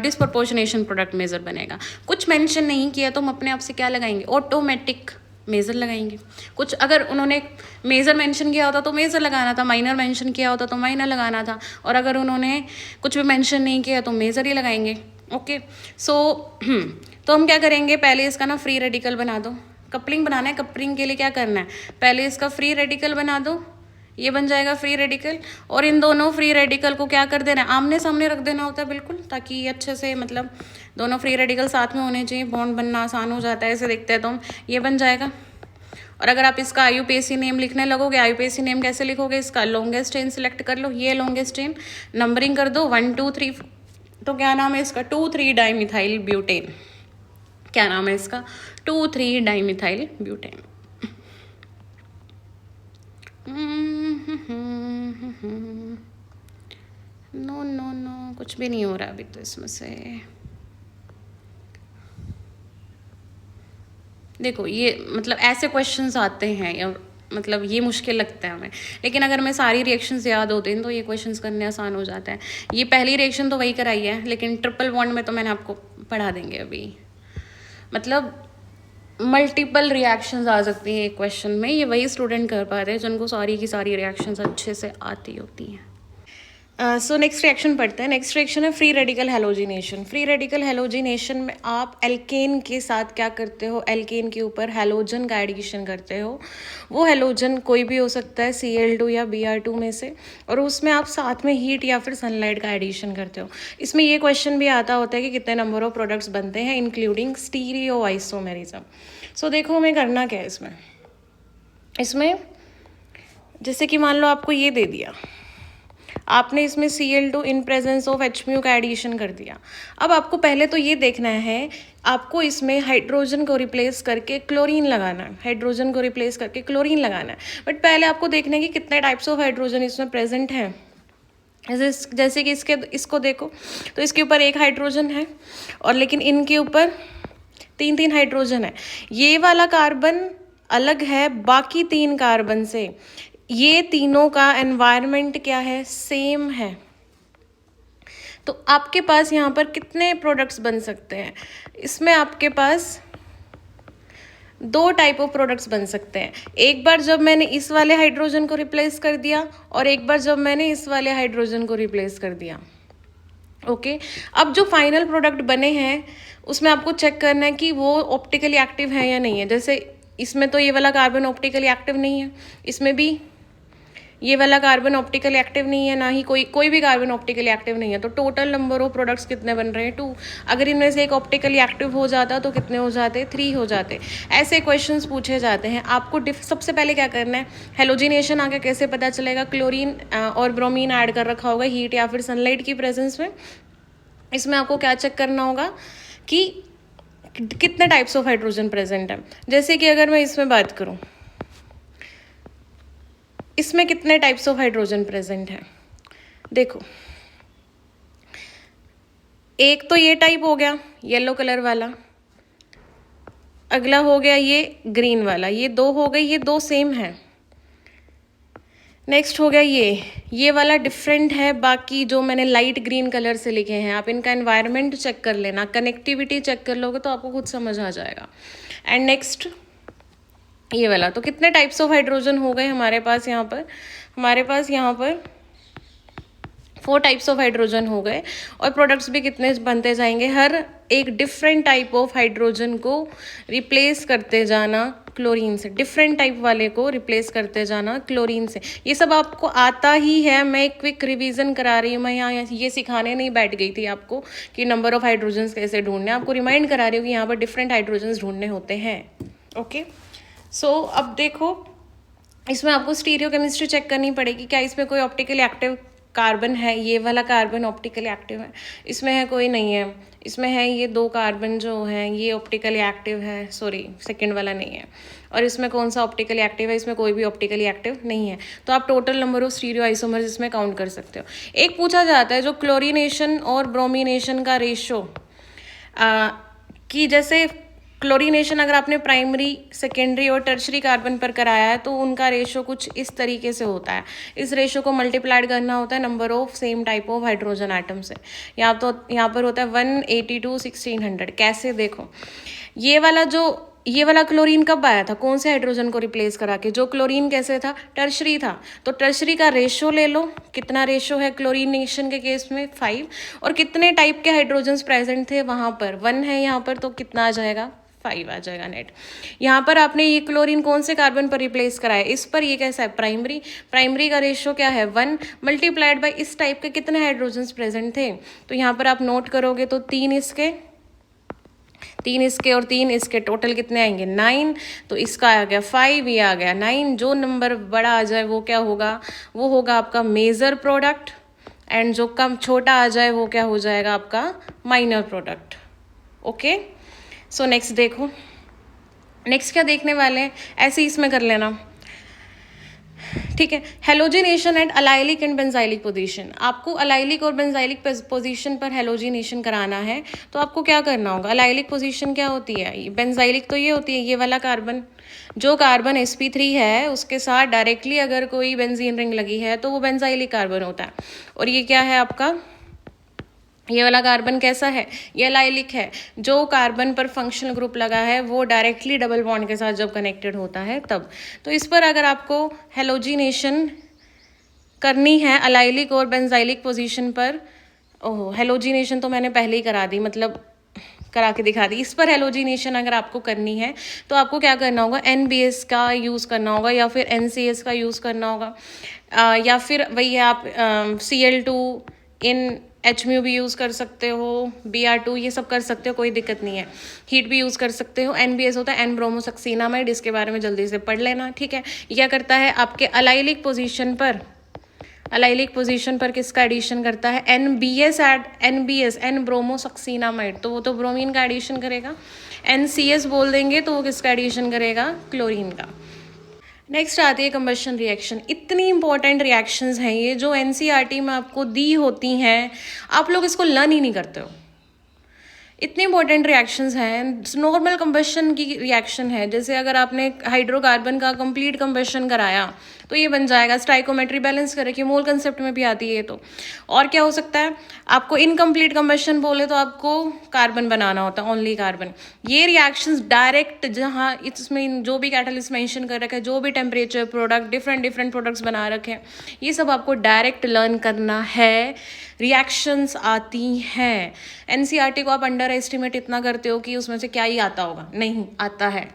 Speaker 1: डिस्प्रोपोर्शनेशन प्रोडक्ट मेजर बनेगा। कुछ मेंशन नहीं किया तो हम अपने आप से क्या लगाएंगे? ऑटोमेटिक मेज़र लगाएंगे। कुछ अगर उन्होंने मेज़र मेंशन किया होता तो मेज़र लगाना था, माइनर मेंशन किया होता तो माइनर लगाना था, और अगर उन्होंने कुछ भी मेंशन नहीं किया तो मेज़र ही लगाएंगे। ओके, सो तो हम क्या करेंगे? पहले इसका ना फ्री रेडिकल बना दो। कपलिंग बनाना है, कपलिंग के लिए क्या करना है? पहले इसका फ्री रेडिकल बना दो, ये बन जाएगा फ्री रेडिकल, और इन दोनों फ्री रेडिकल को क्या कर देना है? आमने सामने रख देना होता है बिल्कुल, ताकि अच्छे से मतलब दोनों फ्री रेडिकल साथ में होने चाहिए, बॉन्ड बनना आसान हो जाता है। ऐसे देखते हैं तो हम, ये बन जाएगा। और अगर आप इसका आईयूपीएसी नेम लिखने लगोगे, आईयूपीएसी नेम कैसे लिखोगे? इसका लॉन्गेस्ट चेन सिलेक्ट कर लो, ये लॉन्गेस्ट चेन, नंबरिंग कर दो 1 2 3, तो क्या नाम है इसका? 2,3 डाइमिथाइल ब्यूटेन। क्या नाम है इसका? 2,3 dimethyl butane. No no no, कुछ भी नहीं हो रहा अभी तो इसमें से। देखो ये मतलब ऐसे क्वेश्चंस आते हैं, या मतलब ये मुश्किल लगता है हमें, लेकिन अगर हमें सारी रिएक्शंस याद होते हैं तो ये क्वेश्चंस करने आसान हो जाता है। ये पहली रिएक्शन तो वही कराई है, लेकिन ट्रिपल बॉन्ड में तो मैंने आपको पढ़ा देंगे अभी। मतलब मल्टीपल रिएक्शंस आ सकती हैं एक क्वेश्चन में, ये वही स्टूडेंट कर पाते हैं जिनको सारी की सारी रिएक्शंस अच्छे से आती होती हैं। सो नेक्स्ट रिएक्शन पढ़ते हैं। नेक्स्ट रिएक्शन है free radical halogenation. Free radical halogenation में आप एल्केन के साथ क्या करते हो? एल्केन के ऊपर हेलोजन का एडिशन करते हो। वो हेलोजन कोई भी हो सकता है, Cl2 या Br2 में से, और उसमें आप साथ में हीट या फिर सनलाइट का एडिशन करते हो। इसमें ये क्वेश्चन भी आता होता है कि कितने नंबर ऑफ प्रोडक्ट्स बनते हैं इंक्लूडिंग स्टीरियो आइसोमेरिज्म। सो देखो हमें करना क्या है इसमें जैसे कि मान लो आपको ये दे दिया, आपने इसमें Cl2 in presence of HMU का एडिशन कर दिया। अब आपको पहले तो ये देखना है, आपको इसमें हाइड्रोजन को रिप्लेस करके क्लोरीन लगाना है, हाइड्रोजन को रिप्लेस करके क्लोरीन लगाना है। बट पहले आपको देखना है कि कितने टाइप्स ऑफ हाइड्रोजन इसमें प्रेजेंट हैं। जैसे कि इसको देखो तो इसके ऊपर 1 हाइड्रोजन है, और लेकिन इनके ऊपर 3 हाइड्रोजन है। ये वाला कार्बन अलग है बाकी 3 कार्बन से। ये तीनों का एनवायरनमेंट क्या है? सेम है। तो आपके पास यहाँ पर कितने प्रोडक्ट्स बन सकते हैं? इसमें आपके पास 2 टाइप ऑफ प्रोडक्ट्स बन सकते हैं। एक बार जब मैंने इस वाले हाइड्रोजन को रिप्लेस कर दिया, और एक बार जब मैंने इस वाले हाइड्रोजन को रिप्लेस कर दिया। ओके, अब जो फाइनल प्रोडक्ट बने हैं उसमें आपको चेक करना है कि वो ऑप्टिकली एक्टिव है या नहीं है। जैसे इसमें तो ये वाला कार्बन ऑप्टिकली एक्टिव नहीं है, इसमें भी ये वाला कार्बन ऑप्टिकली एक्टिव नहीं है, ना ही कोई भी कार्बन ऑप्टिकली एक्टिव नहीं है। तो टोटल नंबर ऑफ प्रोडक्ट्स कितने बन रहे हैं? 2। अगर इनमें से एक ऑप्टिकली एक्टिव हो जाता तो कितने हो जाते? 3 हो जाते। ऐसे क्वेश्चंस पूछे जाते हैं। आपको सबसे पहले क्या करना है, हेलोजिनेशन आगे कैसे पता चलेगा? क्लोरीन और ब्रोमीन ऐड कर रखा होगा हीट या फिर सनलाइट की प्रेजेंस में। इसमें आपको क्या चेक करना होगा कि कितने टाइप्स ऑफ हाइड्रोजन प्रेजेंट है। जैसे कि अगर मैं इसमें बात करूँ, इसमें कितने टाइप्स ऑफ हाइड्रोजन प्रेजेंट है? देखो, एक तो ये टाइप हो गया येलो कलर वाला, अगला हो गया ये ग्रीन वाला, ये दो हो गए, ये दो सेम है। नेक्स्ट हो गया ये वाला डिफरेंट है, बाकी जो मैंने लाइट ग्रीन कलर से लिखे हैं, आप इनका एनवायरनमेंट चेक कर लेना, कनेक्टिविटी चेक कर लोगे तो आपको खुद समझ आ जाएगा। एंड नेक्स्ट ये वाला, तो कितने टाइप्स ऑफ हाइड्रोजन हो गए हमारे पास यहाँ पर? हमारे पास यहाँ पर 4 टाइप्स ऑफ हाइड्रोजन हो गए, और प्रोडक्ट्स भी कितने बनते जाएंगे, हर एक डिफरेंट टाइप ऑफ हाइड्रोजन को रिप्लेस करते जाना क्लोरीन से, डिफरेंट टाइप वाले को रिप्लेस करते जाना क्लोरीन से। ये सब आपको आता ही है, मैं एक क्विक रिवीजन करा रही हूँ, मैं यहाँ ये सिखाने नहीं बैठ गई थी आपको कि नंबर ऑफ हाइड्रोजन्स कैसे ढूंढने, आपको रिमाइंड करा रही हूँ कि यहाँ पर डिफरेंट हाइड्रोजन्स ढूंढने होते हैं। ओके, सो अब देखो, इसमें आपको स्टीरियो केमिस्ट्री चेक करनी पड़ेगी, क्या इसमें कोई ऑप्टिकली एक्टिव कार्बन है? ये वाला कार्बन ऑप्टिकली एक्टिव है, इसमें है कोई नहीं है, इसमें है ये 2 कार्बन जो हैं ये ऑप्टिकली एक्टिव है, सॉरी सेकंड वाला नहीं है, और इसमें कौन सा ऑप्टिकली एक्टिव है? इसमें कोई भी ऑप्टिकली एक्टिव नहीं है। तो आप total number of stereo isomers इसमें काउंट कर सकते हो। एक पूछा जाता है जो क्लोरीनेशन और ब्रोमिनेशन का रेशो, कि जैसे क्लोरीनेशन अगर आपने प्राइमरी, सेकेंडरी और टर्शरी कार्बन पर कराया है तो उनका रेशो कुछ इस तरीके से होता है, इस रेशो को मल्टीप्लाइड करना होता है number of same type of hydrogen atom से। यहाँ पर होता है 182 1600। कैसे? देखो, ये वाला क्लोरीन कब आया था? कौन से हाइड्रोजन को रिप्लेस करा के? जो क्लोरीन कैसे था? टर्शरी था, तो टर्शरी का रेशो ले लो, कितना रेशो है क्लोरीनेशन के केस में? 5। और कितने टाइप के हाइड्रोजन्स प्रेजेंट थे वहाँ पर? 1 है यहाँ पर, तो कितना आ जाएगा? 5 आ जाएगा नेट। यहाँ पर आपने ये क्लोरीन कौन से कार्बन पर रिप्लेस करा है? इस पर। ये कैसा है? प्राइमरी। प्राइमरी का रेशियो क्या है? 1 मल्टीप्लाइड बाय इस टाइप के कितने हाइड्रोजन्स प्रेजेंट थे? तो यहाँ पर आप नोट करोगे तो 3 इसके और 3 इसके, टोटल कितने आएंगे? 9। तो इसका आ गया 5, ये आ गया 9। जो नंबर बड़ा आ जाए वो क्या होगा? वो होगा आपका मेजर प्रोडक्ट, एंड जो कम छोटा आ जाए वो क्या हो जाएगा? आपका minor product. Okay, so next देखो, नेक्स्ट क्या देखने वाले हैं, ऐसे ही इसमें कर लेना, ठीक है। Halogenation at allylic and benzylic position, आपको अलाइलिक और बेंजाइलिक पोजीशन पर हेलोजिनेशन कराना है, तो आपको क्या करना होगा? अलाइलिक पोजीशन क्या होती है? बेंजाइलिक तो ये होती है, ये वाला कार्बन, जो कार्बन sp3 है उसके साथ डायरेक्टली अगर कोई बेंजीन रिंग लगी है तो वो बेंजाइलिक कार्बन होता है। और ये क्या है आपका? ये वाला कार्बन कैसा है? ये अलाइलिक है। जो कार्बन पर फंक्शनल ग्रुप लगा है वो डायरेक्टली डबल बॉन्ड के साथ जब कनेक्टेड होता है तब। तो इस पर अगर आपको हेलोजिनेशन करनी है अलाइलिक और बेंजाइलिक पोजीशन पर, ओहो, हेलोजिनेशन तो मैंने पहले ही करा दी, मतलब करा के दिखा दी। इस पर हेलोजिनेशन अगर आपको करनी है तो आपको क्या करना होगा? NBS का यूज़ करना होगा, या फिर NCS का यूज़ करना होगा, या फिर वही आप Cl2 इन HMU भी यूज़ कर सकते हो, Br2, ये सब कर सकते हो, कोई दिक्कत नहीं है। हीट भी यूज़ कर सकते हो। NBS होता है एन ब्रोमोसक्सीनामाइड, इसके बारे में जल्दी से पढ़ लेना, ठीक है। ये क्या करता है? आपके अलाइलिक पोजीशन पर किसका एडिशन करता है? NBS एन ब्रोमोसक्सीनामाइड, तो वो तो ब्रोमीन का एडिशन करेगा। NCS बोल देंगे तो वो किसका एडिशन करेगा? क्लोरीन का। नेक्स्ट आती है कंबशन रिएक्शन। इतनी इंपॉर्टेंट रिएक्शंस हैं ये, जो NCERT में आपको दी होती हैं, आप लोग इसको लर्न ही नहीं करते हो। इतनी इंपॉर्टेंट रिएक्शंस हैं। नॉर्मल कंबशन की रिएक्शन है, जैसे अगर आपने हाइड्रोकार्बन का कंप्लीट कंबशन कराया तो ये बन जाएगा। स्टाइकोमेट्री बैलेंस करके मोल कंसेप्ट में भी आती है ये तो। और क्या हो सकता है? आपको इनकम्प्लीट कंबशन बोले तो आपको कार्बन बनाना होता है, ओनली कार्बन। ये रिएक्शंस डायरेक्ट, जहाँ इसमें जो भी कैटलिस्ट मेंशन कर रखा है, जो भी टेम्परेचर प्रोडक्ट, डिफरेंट प्रोडक्ट्स बना रखे हैं, ये सब आपको डायरेक्ट लर्न करना है। रिएक्शंस आती हैं। NCERT को आप अंडर एस्टिमेट इतना करते हो कि उसमें से क्या ही आता होगा, नहीं आता है,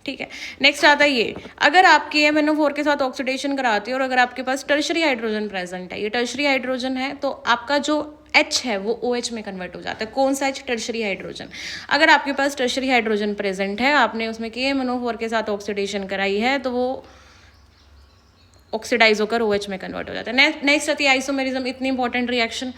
Speaker 1: ठीक है। नेक्स्ट आता है ये, अगर आपकी MnO4 के साथ ऑक्सीडेशन कराती है और अगर आपके पास टर्शरी हाइड्रोजन प्रेजेंट है, ये टर्शरी हाइड्रोजन है, तो आपका जो H है वो OH में कन्वर्ट हो जाता है। कौन सा H? Tertiary hydrogen. अगर आपके पास टर्शरी हाइड्रोजन प्रेजेंट है, आपने उसमें KMnO4 के साथ ऑक्सीडेशन कराई है, तो वो ऑक्सीडाइज होकर OH में कन्वर्ट हो जाता है। नेक्स्ट आती है आइसोमेरिज्म, इतनी इंपॉर्टेंट रिएक्शन।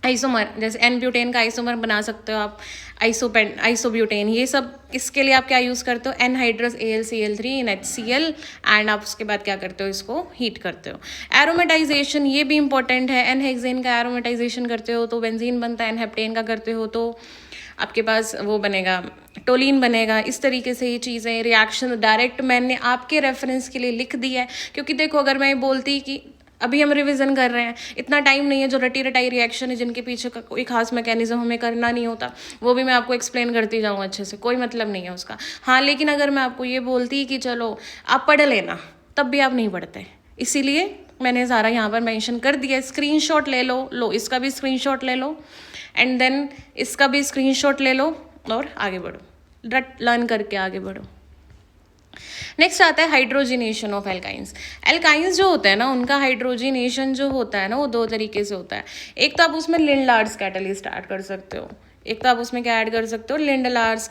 Speaker 1: आइसोमर, जैसे एन ब्यूटेन का आइसोमर बना सकते हो आप, आइसोब्यूटेन, ये सब इसके लिए आप क्या यूज़ करते हो, anhydrous AlCl3 in HCl, and आप उसके बाद क्या करते हो, इसको हीट करते हो। एरोमेटाइजेशन ये भी इंपॉर्टेंट है, एन हेक्सेन का एरोमेटाइजेशन करते हो तो बेंजीन बनता है, एन हेप्टेन का करते हो तो आपके पास वो बनेगा, टोलिन बनेगा। इस तरीके से ये चीज़ें रिएक्शन डायरेक्ट मैंने आपके रेफरेंस के लिए लिख दी है, क्योंकि देखो अगर मैं बोलती कि अभी हम रिवीजन कर रहे हैं, इतना टाइम नहीं है, जो रटी रटाई रिएक्शन है जिनके पीछे का कोई खास मैकेनिज्म हमें करना नहीं होता, वो भी मैं आपको एक्सप्लेन करती जाऊँ अच्छे से, कोई मतलब नहीं है उसका। हाँ, लेकिन अगर मैं आपको ये बोलती कि चलो आप पढ़ लेना, तब भी आप नहीं पढ़ते, इसीलिए मैंने सारा यहाँ पर मेंशन कर दिया। स्क्रीनशॉट ले लो, इसका भी स्क्रीनशॉट ले लो, एंड देन इसका भी स्क्रीनशॉट ले लो और आगे बढ़ो, रट लर्न करके आगे बढ़ो। नेक्स्ट आता है हाइड्रोजिनेशन ऑफ एल्काइंस। एल्काइंस जो होते हैं ना, उनका हाइड्रोजिनेशन जो होता है ना, वो दो तरीके से होता है। एक तो आप उसमें लिंडलार्ड्स कैटलिस्ट ऐड कर सकते हो, एक तो आप उसमें क्या ऐड कर सकते हो, लिंडलार्ड्स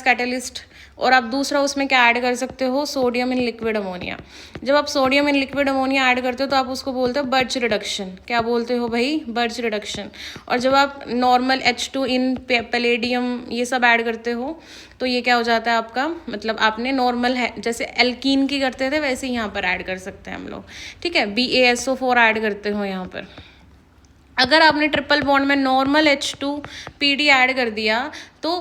Speaker 1: कैटलिस्ट, और आप दूसरा उसमें क्या ऐड कर सकते हो, सोडियम इन लिक्विड अमोनिया। जब आप sodium in liquid ammonia add करते हो तो आप उसको बोलते हो बर्च रिडक्शन। क्या बोलते हो भाई, बर्च रिडक्शन। और जब आप नॉर्मल H2 इन पैलेडियम ये सब ऐड करते हो तो ये क्या हो जाता है आपका, मतलब आपने नॉर्मल है जैसे एल्कीन की करते थे वैसे यहाँ पर ऐड कर सकते हैं हम लोग, ठीक है। BaSO4 ऐड करते हो यहाँ पर। अगर आपने ट्रिपल बॉन्ड में नॉर्मल H2PD ऐड कर दिया तो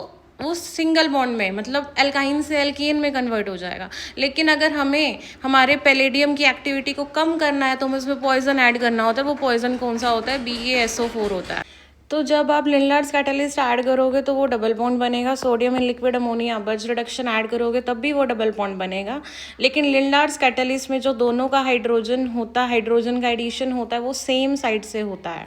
Speaker 1: वो सिंगल बॉन्ड में, मतलब एल्काइन से एल्कीन में कन्वर्ट हो जाएगा। लेकिन अगर हमें हमारे पैलेडियम की एक्टिविटी को कम करना है तो हमें उसमें पॉइजन ऐड करना होता है। वो पॉइजन कौन सा होता है, BaSO4 होता है। तो जब आप लिंडलार्ड्स कैटलिस्ट ऐड करोगे तो वो डबल बॉन्ड बनेगा। Sodium in liquid ammonia birch reduction add करोगे तब भी वो डबल बॉन्ड बनेगा। लेकिन लिंडलार्ड्स कैटलिस्ट में जो दोनों का हाइड्रोजन का एडिशन होता है वो सेम साइड से होता है।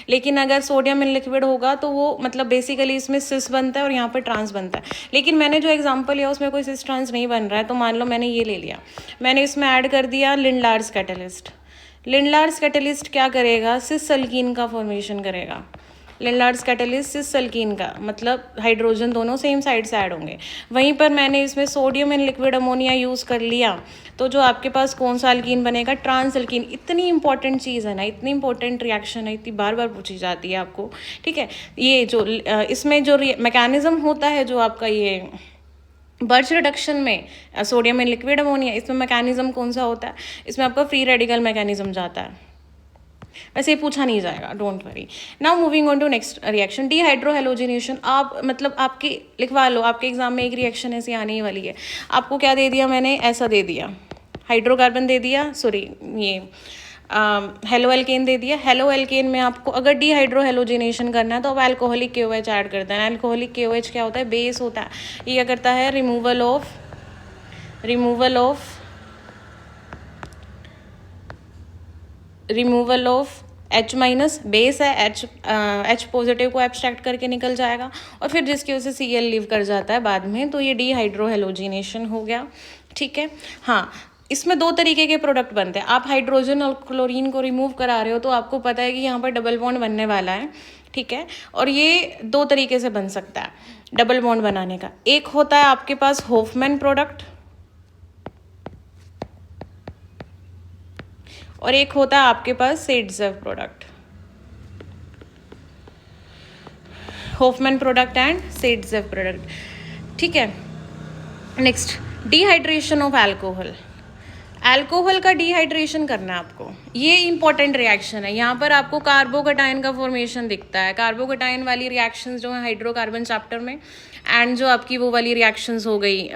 Speaker 1: लेकिन अगर सोडियम इन लिक्विड होगा तो वो मतलब बेसिकली इसमें सिस बनता है और यहाँ पर ट्रांस बनता है। लेकिन मैंने जो एग्जाम्पल लिया उसमें कोई सिस ट्रांस नहीं बन रहा है, तो मान लो मैंने ये ले लिया, मैंने इसमें ऐड कर दिया लिंडलार्ड्स कैटलिस्ट। लिंडलार्ड्स कैटलिस्ट क्या करेगा, सिस अल्कीन का फॉर्मेशन करेगा। लिंडलार्ड्स कैटलिस्ट सिस अल्कीन का मतलब हाइड्रोजन दोनों सेम साइड से ऐड होंगे। वहीं पर मैंने इसमें sodium in liquid ammonia use कर लिया तो जो आपके पास कौन सा अल्कीन बनेगा, ट्रांस अल्कीन। इतनी इंपॉर्टेंट चीज़ है ना, इतनी इंपॉर्टेंट रिएक्शन है, इतनी बार बार पूछी जाती है आपको, ठीक है। ये जो इसमें जो मैकेनिज्म होता है जो आपका ये बर्च रिडक्शन में सोडियम इन लिक्विड अमोनिया, इसमें मैकेनिज्म कौन सा होता है, इसमें आपका फ्री रेडिकल मैकेनिज्म जाता है। वैसे ये पूछा नहीं जाएगा, don't worry. Now moving on to next reaction, dehydrohalogenation. आप मतलब आपके लिखवा लो, आपके एग्जाम में एक रिएक्शन ऐसी आने ही वाली है। आपको क्या दे दिया मैंने, ऐसा दे दिया, हाइड्रोकार्बन दे दिया, सॉरी ये हेलो एल्केन दे दिया। हेलो एल्केन में आपको अगर डीहाइड्रोहेलोजिनेशन करना है तो आप अल्कोहलिक KOH ऐड करते हैं। अल्कोहलिक KOH क्या होता है, बेस होता है। ये क्या करता है, रिमूवल ऑफ H- बेस है, H पॉजिटिव को एब्स्ट्रैक्ट करके निकल जाएगा और फिर जिसकी वजह से Cl लीव कर जाता है बाद में, तो ये डीहाइड्रोहेलोजिनेशन हो गया, ठीक है। हाँ, इसमें दो तरीके के प्रोडक्ट बनते हैं। आप हाइड्रोजन और क्लोरीन को रिमूव करा रहे हो तो आपको पता है कि यहाँ पर डबल बॉन्ड बनने वाला है, ठीक है। और ये दो तरीके से बन सकता है डबल बॉन्ड बनाने का। एक होता है आपके पास होफमैन प्रोडक्ट और एक होता है आपके पास Saytzeff product. Hofmann product and Saytzeff product, ठीक है। Next, dehydration of alcohol. Alcohol का डिहाइड्रेशन करना है आपको, ये इंपॉर्टेंट रिएक्शन है। यहाँ पर आपको कार्बोकटाइन का फॉर्मेशन दिखता है। कार्बोकटाइन वाली रिएक्शंस जो है हाइड्रोकार्बन चैप्टर में, एंड जो आपकी वो वाली रिएक्शंस हो गई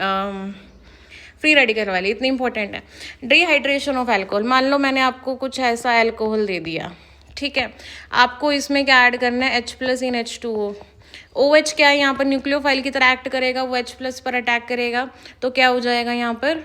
Speaker 1: फ्री रेडिकल वाली, इतनी इंपॉर्टेंट है। डिहाइड्रेशन ऑफ अल्कोहल, मान लो मैंने आपको कुछ ऐसा अल्कोहल दे दिया, ठीक है। आपको इसमें क्या ऐड करना है, H+ इन H2O। OH क्या है, यहाँ पर न्यूक्लियोफाइल की तरह एक्ट करेगा, वो H+ पर अटैक करेगा तो क्या हो जाएगा, यहाँ पर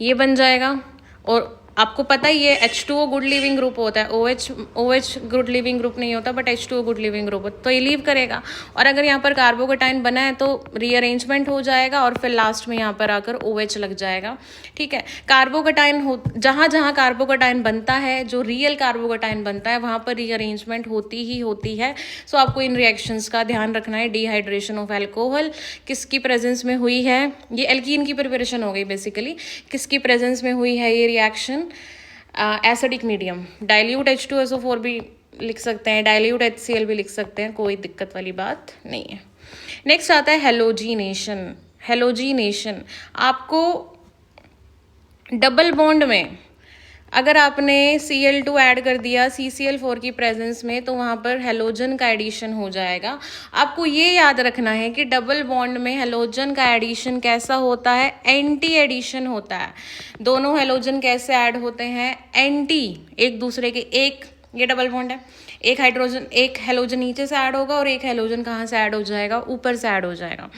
Speaker 1: ये बन जाएगा। और आपको पता ही है H2O गुड लिविंग ग्रुप होता है, OH गुड लिविंग ग्रुप नहीं होता, but H2O good leaving group होता है, तो ये लीव करेगा। और अगर यहाँ पर कार्बोकटाइन बना है तो रीअरेंजमेंट हो जाएगा और फिर लास्ट में यहाँ पर आकर OH लग जाएगा, ठीक है। कार्बोकटाइन हो जहाँ जहाँ कार्बोकटाइन बनता है, जो रियल कार्बोकटाइन बनता है वहाँ पर रीअरेंजमेंट होती ही होती है। सो आपको इन रिएक्शंस का ध्यान रखना है। डिहाइड्रेशन ऑफ अल्कोहल किसकी प्रेजेंस में हुई है, ये एल्कीन की प्रिपरेशन हो गई बेसिकली। किसकी प्रेजेंस में हुई है ये reaction, acidic medium, dilute H2SO4 भी लिख सकते हैं, डाइल्यूट HCl भी लिख सकते हैं, कोई दिक्कत वाली बात नहीं है। नेक्स्ट आता है हेलोजिनेशन। हेलोजिनेशन आपको डबल बॉन्ड में अगर आपने Cl2 ऐड कर दिया CCl4 की प्रेजेंस में तो वहाँ पर हेलोजन का एडिशन हो जाएगा। आपको ये याद रखना है कि डबल बॉन्ड में हेलोजन का एडिशन कैसा होता है, एंटी एडिशन होता है। दोनों हेलोजन कैसे ऐड होते हैं, एंटी, एक दूसरे के, एक ये डबल बॉन्ड है, एक हाइड्रोजन, एक हेलोजन नीचे से ऐड होगा और एक हेलोजन कहाँ से ऐड हो जाएगा, ऊपर से ऐड हो जाएगा।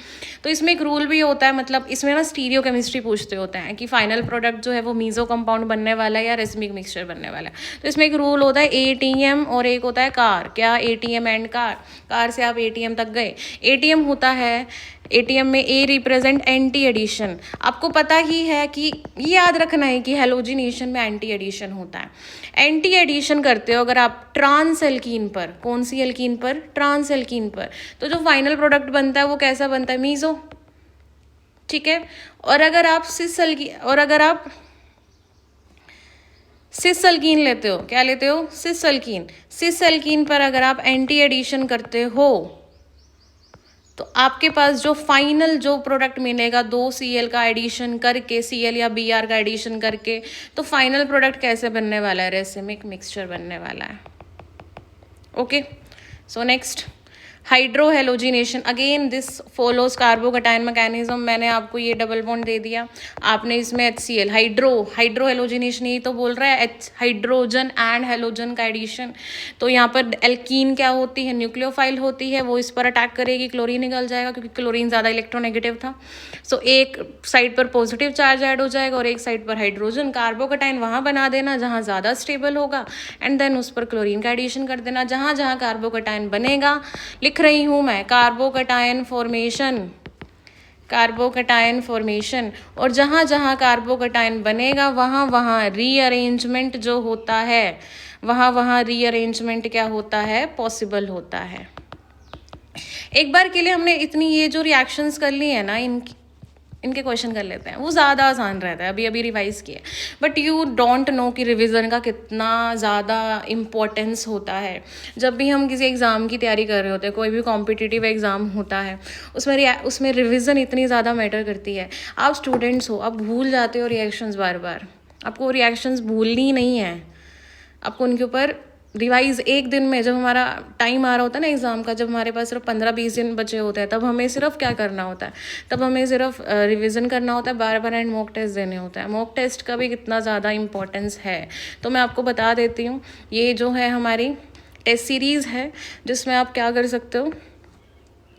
Speaker 1: तो इसमें एक रूल भी होता है, मतलब इसमें ना स्टीरियो केमिस्ट्री पूछते होते हैं कि फाइनल प्रोडक्ट जो है वो मीजो कंपाउंड बनने वाला है या रेसमिक मिक्सचर बनने वाला है। तो इसमें एक रूल होता है ATM और एक होता है कार। क्या, ATM एंड कार। कार से आप ATM तक गए। ATM होता है, ATM में A रिप्रेजेंट एंटी एडिशन। आपको पता ही है कि ये याद रखना है कि हेलोजिनेशन में एंटी एडिशन होता है। एंटी एडिशन करते हो अगर आप ट्रांस एल्कीन पर, कौन सी एल्कीन पर, ट्रांस एल्कीन पर, तो जो फाइनल प्रोडक्ट बनता है वो कैसा बनता है, मीजो, ठीक है। और अगर आप सिस एल्कीन लेते हो, क्या लेते हो, सिस एल्कीन। सिस एल्कीन पर अगर आप एंटी एडिशन करते हो तो आपके पास जो फाइनल जो प्रोडक्ट मिलेगा 2Cl का एडिशन करके, Cl या Br का एडिशन करके, तो फाइनल प्रोडक्ट कैसे बनने वाला है, रेसिमिक मिक्सचर बनने वाला है। Okay, so next hydro halogenation. Again this follows carbocation mechanism. मैंने आपको ये डबल बॉन्ड दे दिया, आपने इसमें HCl, हाइड्रो हेलोजिनेशन, यही तो बोल रहा है, हाइड्रोजन एंड हेलोजन का एडिशन। तो यहाँ पर एल्कीन क्या होती है, न्यूक्लियोफाइल होती है, वो इस पर अटैक करेगी, क्लोरीन निकल जाएगा क्योंकि क्लोरीन ज़्यादा इलेक्ट्रोनेगेटिव था। सो एक साइड पर पॉजिटिव चार्ज ऐड हो जाएगा और एक साइड पर हाइड्रोजन। कार्बोकटायन वहाँ बना देना जहाँ ज़्यादा स्टेबल होगा एंड देन उस पर क्लोरीन का एडिशन कर देना। जहाँ जहाँ कार्बोकटायन बनेगा, लिख रही हूँ मैं, कार्बोकटायन फॉर्मेशन, और जहाँ जहाँ कार्बोकटायन बनेगा वहाँ वहाँ रीअरेंजमेंट जो होता है, वहाँ वहाँ रीअरेंजमेंट क्या होता है, पॉसिबल होता है। एक बार के लिए हमने इतनी ये जो रिएक्शंस कर ली है ना, इनके क्वेश्चन कर लेते हैं, वो ज़्यादा आसान रहता है, अभी रिवाइज किए, बट यू डोंट नो कि रिवीजन का कितना ज़्यादा इम्पोर्टेंस होता है। जब भी हम किसी एग्ज़ाम की तैयारी कर रहे होते हैं, कोई भी कॉम्पिटिटिव एग्ज़ाम होता है, उसमें रिवीजन इतनी ज़्यादा मैटर करती है। आप स्टूडेंट्स हो, आप भूल जाते हो रिएक्शंस बार बार, आपको रिएक्शंस भूलनी नहीं है, आपको उनके ऊपर रिवाइज एक दिन में, जब हमारा टाइम आ रहा होता है ना एग्ज़ाम का, जब हमारे पास सिर्फ 15-20 दिन बचे होते हैं, तब हमें सिर्फ क्या करना होता है, तब हमें सिर्फ रिवीजन करना होता है बार बार एंड मॉक टेस्ट देने होता है। मॉक टेस्ट का भी कितना ज़्यादा इंपॉर्टेंस है, तो मैं आपको बता देती हूँ। ये जो है हमारी टेस्ट सीरीज़ है जिसमें आप क्या कर सकते हो,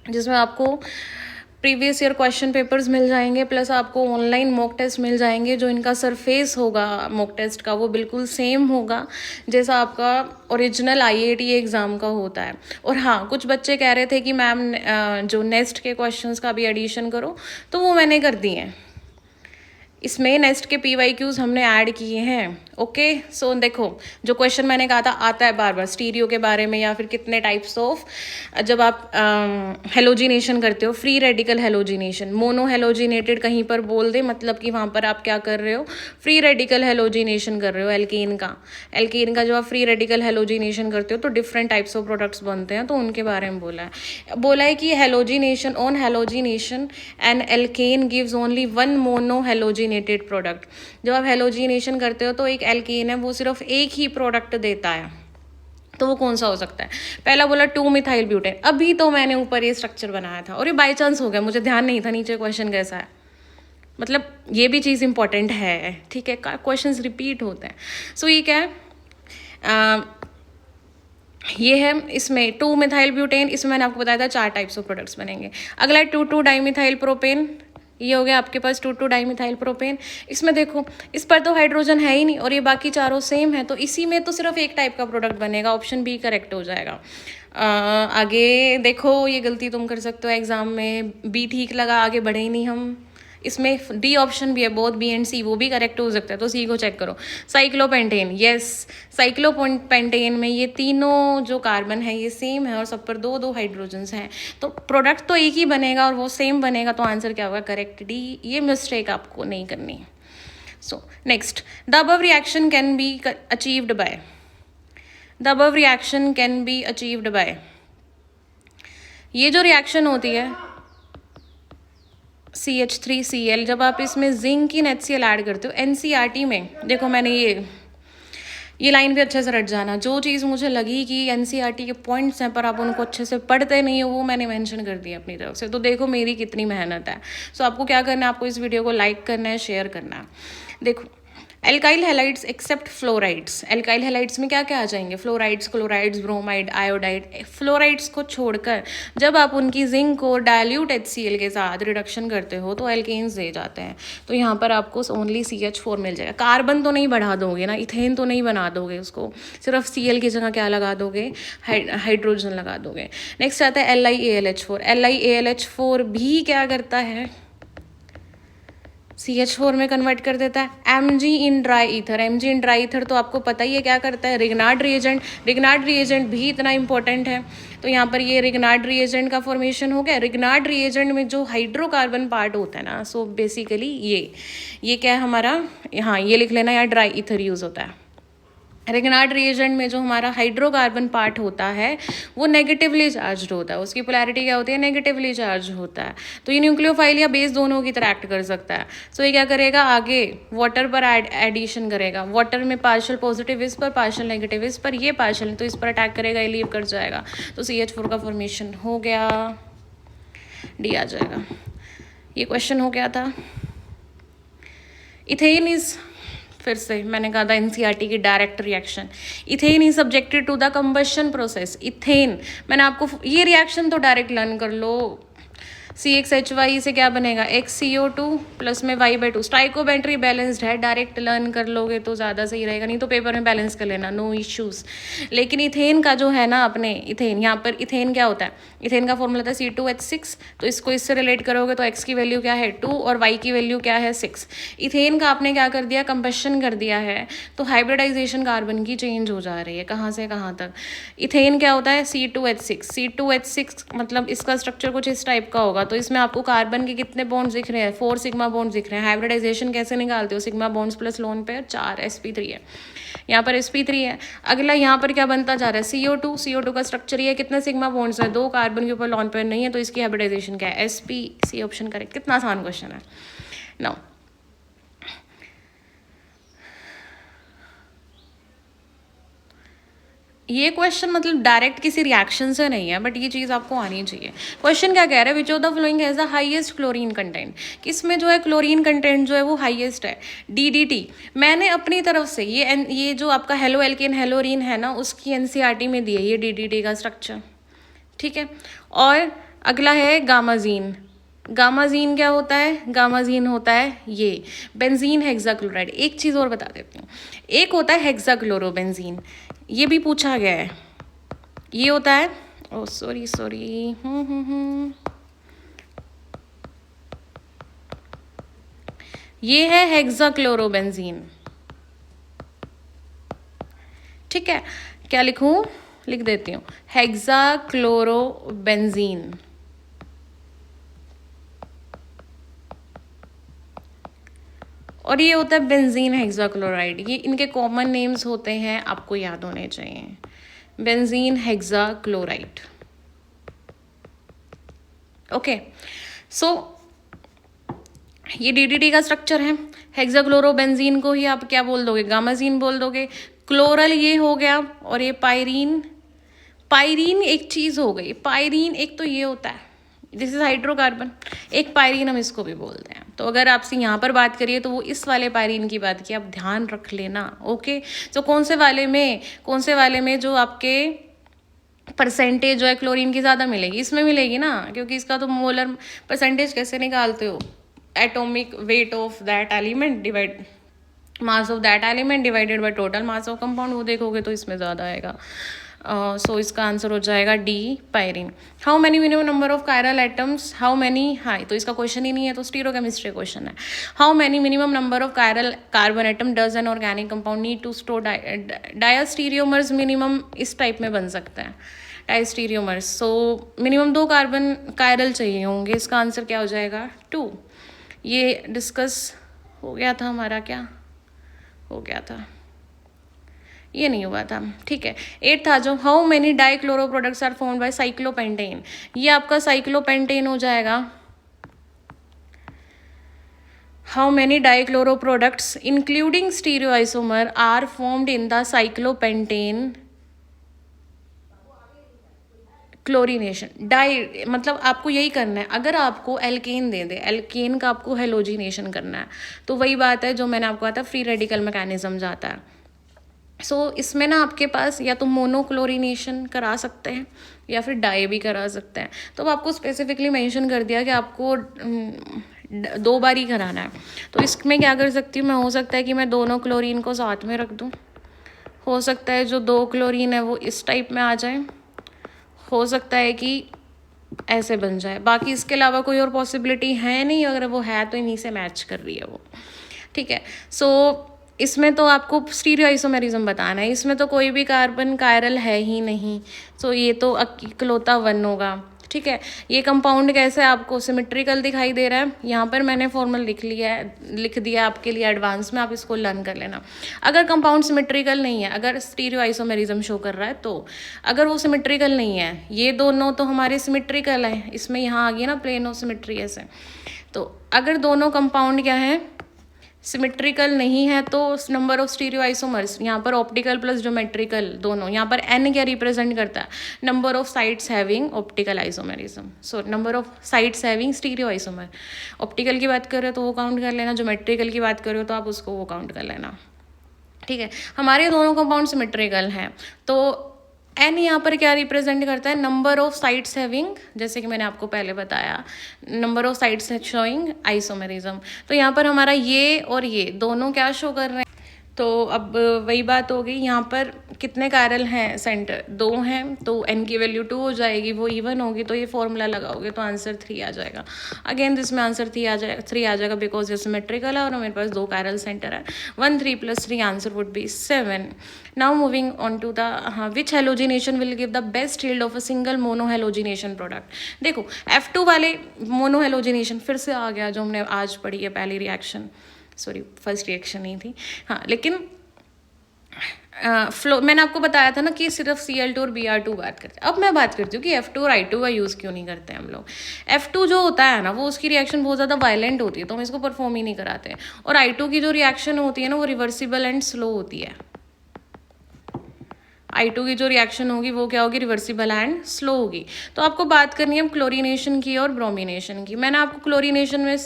Speaker 1: जिसमें आपको प्रीवियस ईयर क्वेश्चन पेपर्स मिल जाएंगे, प्लस आपको ऑनलाइन मॉक टेस्ट मिल जाएंगे। जो इनका सरफेस होगा मॉक टेस्ट का वो बिल्कुल सेम होगा जैसा आपका ओरिजिनल IIT एग्ज़ाम का होता है। और हाँ, कुछ बच्चे कह रहे थे कि मैम जो नेक्स्ट के क्वेश्चंस का भी एडिशन करो, तो वो मैंने कर दिए हैं। इसमें नेक्स्ट के PYQs हमने ऐड किए हैं। ओके, सो देखो, जो क्वेश्चन मैंने कहा था आता है बार बार स्टीरियो के बारे में, या फिर कितने टाइप्स ऑफ, जब आप हेलोजिनेशन करते हो, free radical halogenation, mono halogenated कहीं पर बोल दे, मतलब कि वहाँ पर आप क्या कर रहे हो, फ्री रेडिकल हेलोजिनेशन कर रहे हो। एल्कीन का जब आप फ्री रेडिकल हेलोजिनेशन करते हो तो डिफरेंट टाइप्स ऑफ प्रोडक्ट्स बनते हैं, तो उनके बारे में बोला है कि halogenation an alkane gives only one mono halogenated product. जब आप हेलोजिनेशन करते हो तो एक एल्केन है वो सिर्फ एक ही प्रोडक्ट देता है, तो वो कौन सा हो सकता है। पहला बोला 2-मिथाइल ब्यूटेन, अभी तो मैंने ऊपर ये स्ट्रक्चर बनाया था और ये बाई चांस हो गया, मुझे ध्यान नहीं था नीचे क्वेश्चन कैसा है, मतलब ये भी चीज़ इंपॉर्टेंट है, ठीक है, क्वेश्चंस रिपीट होते हैं। सो ये क्या है, ये है इसमें 2-मिथाइल ब्यूटेन, इसमें मैंने आपको बताया था 4 टाइप्स ऑफ प्रोडक्ट्स बनेंगे। अगला है 2,2-डाइमिथाइल प्रोपेन, ये हो गया आपके पास 2,2-डाइमिथाइल प्रोपेन। इसमें देखो, इस पर तो हाइड्रोजन है ही नहीं और ये बाकी चारों सेम है, तो इसी में तो सिर्फ एक टाइप का प्रोडक्ट बनेगा, ऑप्शन बी करेक्ट हो जाएगा। आगे देखो, ये गलती तुम कर सकते हो एग्जाम में, बी ठीक लगा, आगे बढ़े ही नहीं हम। इसमें डी ऑप्शन भी है, बोथ बी एंड सी, वो भी करेक्ट हो सकता है, तो सी को चेक करो। साइक्लोपेंटेन, यस, साइक्लोपेंटेन में ये तीनों जो कार्बन है ये सेम है और सब पर 2-2 हाइड्रोजन्स हैं, तो प्रोडक्ट तो एक ही बनेगा और वो सेम बनेगा, तो आंसर क्या होगा, करेक्ट डी। ये मिस्टेक आपको नहीं करनी है। So next, the above reaction can be achieved by, the above reaction can be achieved by, ये जो रिएक्शन होती है CH3Cl, जब आप इसमें जिंक की NaCl ऐड करते हो, NCERT में देखो, मैंने ये लाइन भी अच्छे से रट जाना, जो चीज़ मुझे लगी कि NCERT के पॉइंट्स हैं पर आप उनको अच्छे से पढ़ते नहीं हो, वो मैंने मेंशन कर दिया अपनी तरफ से। तो देखो मेरी कितनी मेहनत है। सो आपको क्या करना है, आपको इस वीडियो को लाइक करना है, शेयर करना है। देखो, alkyl halides except fluorides, alkyl halides में क्या क्या आ जाएंगे, fluorides, chlorides, bromide, iodide. Fluorides को छोड़कर जब आप उनकी जिंक को डायल्यूट HCl के साथ रिडक्शन करते हो तो एल्केन्स दे जाते हैं। तो यहाँ पर आपको ओनली CH4 मिल जाएगा। कार्बन तो नहीं बढ़ा दोगे ना, इथेन तो नहीं बना दोगे उसको, सिर्फ Cl की जगह क्या लगा दोगे, हाइड्रोजन लगा दोगे। नेक्स्ट आता है LiAlH4, LiAlH4 भी क्या करता है, CH4 में कन्वर्ट कर देता है। Mg in dry ether, Mg in dry ether तो आपको पता ही है क्या करता है, रिग्नार्ड रिएजेंट। रिग्नार्ड रिएजेंट भी इतना इंपॉर्टेंट है, तो यहाँ पर ये रिग्नार्ड रिएजेंट का फॉर्मेशन हो गया। रिग्नार्ड रिएजेंट में जो हाइड्रोकार्बन पार्ट होता है ना, सो बेसिकली ये क्या है हमारा, हाँ ये लिख लेना, यहाँ ड्राई ईथर यूज़ होता है। रिग्नार्ड रिएजेंट में जो हमारा हाइड्रोकार्बन पार्ट होता है वो नेगेटिवली चार्ज होता है, उसकी पोलैरिटी क्या होती है, नेगेटिवली चार्ज होता है। तो ये न्यूक्लियोफाइल या बेस दोनों की तरह एक्ट कर सकता है। सो ये क्या करेगा, आगे वाटर पर एडिशन करेगा, वाटर में पार्शियल पॉजिटिव इस पर, पार्शियल नेगेटिव इस पर, ये पार्शियल तो इस पर अटैक करेगा, ये लीव कर जाएगा, तो CH4 का फॉर्मेशन हो गया, डी आ जाएगा। ये क्वेश्चन हो गया था। इथेन इज, फिर से मैंने कहा था NCERT की direct reaction, ethane is subjected to the combustion process. Ethane, मैंने आपको ये रिएक्शन तो डायरेक्ट लर्न कर लो, CXHY से क्या बनेगा, XCO2 प्लस में Y/2, स्टाइकोमेट्री बैलेंस्ड है, डायरेक्ट लर्न कर लोगे तो ज़्यादा सही रहेगा, नहीं तो पेपर में बैलेंस कर लेना, नो इश्यूज़। लेकिन इथेन का जो है ना, अपने इथेन, यहाँ पर इथेन क्या होता है, इथेन का फॉर्मूला था C2H6, तो इसको इससे रिलेट करोगे तो X की वैल्यू क्या है 2 और Y की वैल्यू क्या है 6। इथेन का आपने क्या कर दिया, कंबशन कर दिया है, तो हाइब्रिडाइजेशन कार्बन की चेंज हो जा रही है, कहाँ से कहाँ तक। इथेन क्या होता है, C2H6, C2H6 मतलब इसका स्ट्रक्चर कुछ इस टाइप का होगा, तो इसमें आपको कार्बन के कितने बॉन्ड्स दिख रहे हैं, 4 सिग्मा बॉन्ड्स दिख रहे हैं। हाइब्रिडाइजेशन कैसे निकालते हो, sigma bonds plus lone pair 4 sp3 है, यहाँ पर sp3 है। अगला यहाँ पर क्या बनता जा रहा है, CO2, CO2 का स्ट्रक्चर ये कितने सिग्मा बॉन्ड्स है, 2 कार्बन के ऊपर लोन पेयर नहीं है, तो इसकी हाइब्रिडाइजेशन क्या है, sp, सी ऑप्शन करेक्ट। कितना आसान क्वेश्चन है। नाउ ये क्वेश्चन मतलब डायरेक्ट किसी रिएक्शन से नहीं है, बट ये चीज़ आपको आनी चाहिए। क्वेश्चन क्या कह रहा है, which of the flowing has the highest chlorine content, किसमें जो है क्लोरीन कंटेंट जो है वो हाईएस्ट है, DDT। मैंने अपनी तरफ से ये जो आपका हेलो एल्केन हेलोरीन है ना, उसकी NCERT में दी है ये DDT का स्ट्रक्चर, ठीक है। और अगला है गामाजीन। गामाजीन क्या होता है, गामाजीन होता है ये बेंजीन हेक्साक्लोराइड। एक चीज़ और बता देती हूँ, एक होता है हेक्साक्लोरोबेंजीन, ये भी पूछा गया है, ये होता है, ओ सॉरी ये है हेक्साक्लोरोबेंजीन, ठीक है। क्या लिखूं, लिख देती हूँ, हेक्साक्लोरोबेंजीन। और ये होता है बेंजीन हेक्साक्लोराइड। ये इनके कॉमन नेम्स होते हैं, आपको याद होने चाहिए, बेंजीन हेक्साक्लोराइड। ओके, सो ये DDT का स्ट्रक्चर है। हेक्साक्लोरोबेंजीन को ही आप क्या बोल दोगे, गामाजीन बोल दोगे। क्लोरल ये हो गया, और ये पायरीन, पायरीन एक चीज़ हो गई। पायरीन एक तो ये होता है, दिस इज हाइड्रोकार्बन, एक पायरीन हम इसको भी बोलते हैं। तो अगर आपसे यहाँ पर बात करिए तो वो इस वाले पायरीन की बात की, आप ध्यान रख लेना। ओके, तो कौन से वाले में जो आपके परसेंटेज जो है क्लोरीन की ज़्यादा मिलेगी, इसमें मिलेगी ना, क्योंकि इसका तो मोलर परसेंटेज कैसे निकालते हो, atomic weight of that element divide mass of that element divided by total mass of compound, वो देखोगे तो इसमें ज़्यादा आएगा। सो इसका आंसर हो जाएगा D, pyrene. How many minimum number of chiral atoms, how many, हाई तो इसका क्वेश्चन ही नहीं है, तो स्टीरोकेमिस्ट्री क्वेश्चन है। How many minimum number of chiral carbon atom does an organic compound need to store diastereomers, minimum इस type में बन सकता है diastereomers. So minimum 2 carbon chiral चाहिए होंगे, इसका आंसर क्या हो जाएगा 2। ये डिस्कस हो गया था हमारा, क्या हो गया था, ये नहीं हुआ था, ठीक है। 8 था जो how many dichloro products are formed by cyclopentane, ये आपका साइक्लोपेंटेन हो जाएगा। How many dichloro products including stereoisomer are formed in the cyclopentane chlorination. Di मतलब आपको यही करना है, अगर आपको एल्केन दे दे, एल्केन का आपको हेलोजिनेशन करना है, तो वही बात है जो मैंने आपको कहा था, फ्री रेडिकल मैकेनिज्म जाता है। इसमें ना आपके पास या तो मोनोक्लोरिनेशन करा सकते हैं या फिर डाई भी करा सकते हैं। तो अब आपको स्पेसिफिकली मेंशन कर दिया कि आपको 2 बार ही कराना है। तो इसमें क्या कर सकती हूँ मैं, हो सकता है कि मैं दोनों क्लोरीन को साथ में रख दूँ, हो सकता है जो 2 क्लोरीन है वो इस टाइप में आ जाए, हो सकता है कि ऐसे बन जाए। बाकी इसके अलावा कोई और पॉसिबिलिटी है नहीं, अगर वो है तो इन्हीं से मैच कर रही है वो, ठीक है। इसमें तो आपको स्टीरियोआइसोमेरिज्म बताना है, इसमें तो कोई भी कार्बन कायरल है ही नहीं, ये तो इकलौता 1 होगा, ठीक है। ये कंपाउंड कैसे आपको सिमेट्रिकल दिखाई दे रहा है, यहाँ पर मैंने फॉर्मल लिख दिया आपके लिए एडवांस में, आप इसको लर्न कर लेना। अगर कंपाउंड सिमेट्रिकल नहीं है, अगर स्टीरियोआइसोमेरिज्म शो कर रहा है, तो अगर वो सिमेट्रिकल नहीं है, ये दोनों तो हमारे सिमेट्रिकल है, इसमें यहाँ आ गया ना प्लेन ऑफ सिमेट्री ऐसे। तो अगर दोनों कंपाउंड क्या है, सिमेट्रिकल नहीं है, तो नंबर ऑफ स्टीरियोआइसोमर्स यहाँ पर ऑप्टिकल प्लस ज्योमेट्रिकल दोनों, यहाँ पर n क्या रिप्रेजेंट करता है, number of sites having optical isomerism, number of sites having stereo isomer. Optical की बात कर रहे हो तो वो काउंट कर लेना, ज्योमेट्रिकल की बात कर रहे हो तो आप उसको वो काउंट कर लेना, ठीक है। हमारे दोनों कंपाउंड सिमेट्रिकल हैं, तो एन यहाँ पर क्या रिप्रेजेंट करता है, नंबर ऑफ साइट्स हैविंग, जैसे कि मैंने आपको पहले बताया, number of sites showing isomerism. तो यहाँ पर हमारा ये और ये दोनों क्या शो कर रहे हैं, तो अब वही बात हो गई, यहाँ पर कितने कायरल हैं सेंटर, 2 हैं, तो n की वैल्यू 2 हो जाएगी, वो इवन होगी, तो ये फॉर्मूला लगाओगे तो आंसर 3 आ जाएगा। अगेन इसमें आंसर 3 आ जाएगा बिकॉज ये सिमेट्रिकल है और मेरे पास 2 कायरल सेंटर है। 1 3 + 3 answer would be 7। Now moving on to the which halogenation will give the best yield of a single monohalogenation product. देखो F2 वाले मोनोहेलोजिनेशन फिर से आ गया जो हमने आज पढ़ी है, पहली रिएक्शन, सॉरी फर्स्ट रिएक्शन नहीं थी, हाँ, लेकिन फ्लो मैंने आपको बताया था ना कि सिर्फ Cl2 और Br2 बात करते हैं। अब मैं बात करती हूँ कि F2 और I2 का यूज़ क्यों नहीं करते हम लोग। F2 जो होता है ना, वो उसकी रिएक्शन बहुत ज़्यादा वायलेंट होती है, तो हम इसको परफॉर्म ही नहीं कराते हैं। और I2 की जो रिएक्शन होती है ना, वो रिवर्सिबल एंड स्लो होती है। I2 की जो रिएक्शन होगी वो क्या होगी, रिवर्सिबल एंड स्लो होगी। तो आपको बात करनी है क्लोरीनेशन की और ब्रोमिनेशन की। मैंने आपको क्लोरीनेशन में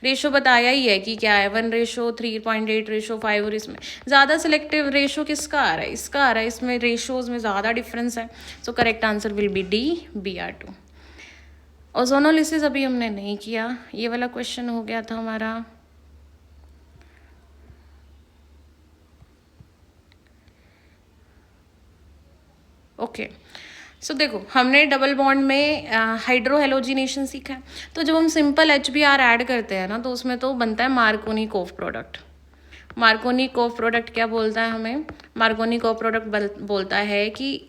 Speaker 1: रेशो बताया ही है कि क्या है, 1:3.8:5, और इसमें ज़्यादा सिलेक्टिव रेशो किसका आ रहा है, इसका आ रहा है, इसमें रेशोज में ज़्यादा डिफरेंस है। So correct answer will be D Br2। Ozonolysis अभी हमने नहीं किया, ये वाला क्वेश्चन हो गया था हमारा। ओके सो देखो, हमने डबल बॉन्ड में हाइड्रोहेलोजिनेशन सीखा है। तो जब हम सिंपल HBr ऐड करते हैं ना, तो उसमें तो बनता है मार्कोनिकोव प्रोडक्ट। मार्कोनिकोव प्रोडक्ट क्या बोलता है हमें, मार्कोनिकोव प्रोडक्ट बोलता है कि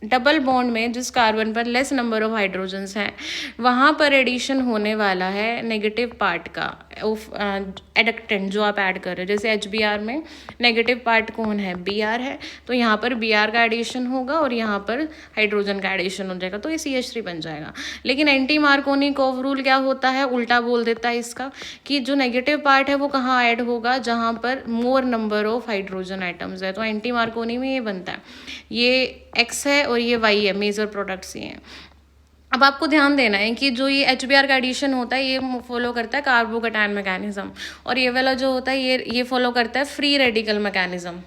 Speaker 1: डबल बॉन्ड में जिस कार्बन पर लेस नंबर ऑफ हाइड्रोजन्स हैं, वहाँ पर एडिशन होने वाला है नेगेटिव पार्ट का एडक्टेंट जो आप ऐड कर रहे हो। जैसे HBr में नेगेटिव पार्ट कौन है, Br है, तो यहाँ पर Br का एडिशन होगा और यहाँ पर हाइड्रोजन का एडिशन हो जाएगा, तो ये CH3 बन जाएगा। लेकिन एंटी मार्कोनिकोव रूल क्या होता है, उल्टा बोल देता है इसका, कि जो नेगेटिव पार्ट है वो कहाँ ऐड होगा, जहाँ पर मोर नंबर ऑफ हाइड्रोजन आइटम्स है। तो एंटी मार्कोनी में ये बनता है, ये X है और ये Y है, मेजर प्रोडक्ट्स ये हैं। अब आपको ध्यान देना है कि जो ये HBr का एडिशन होता है ये फॉलो करता है कार्बोकैटायन मैकेनिज्म, और ये वाला जो होता है ये फॉलो करता है free radical mechanism.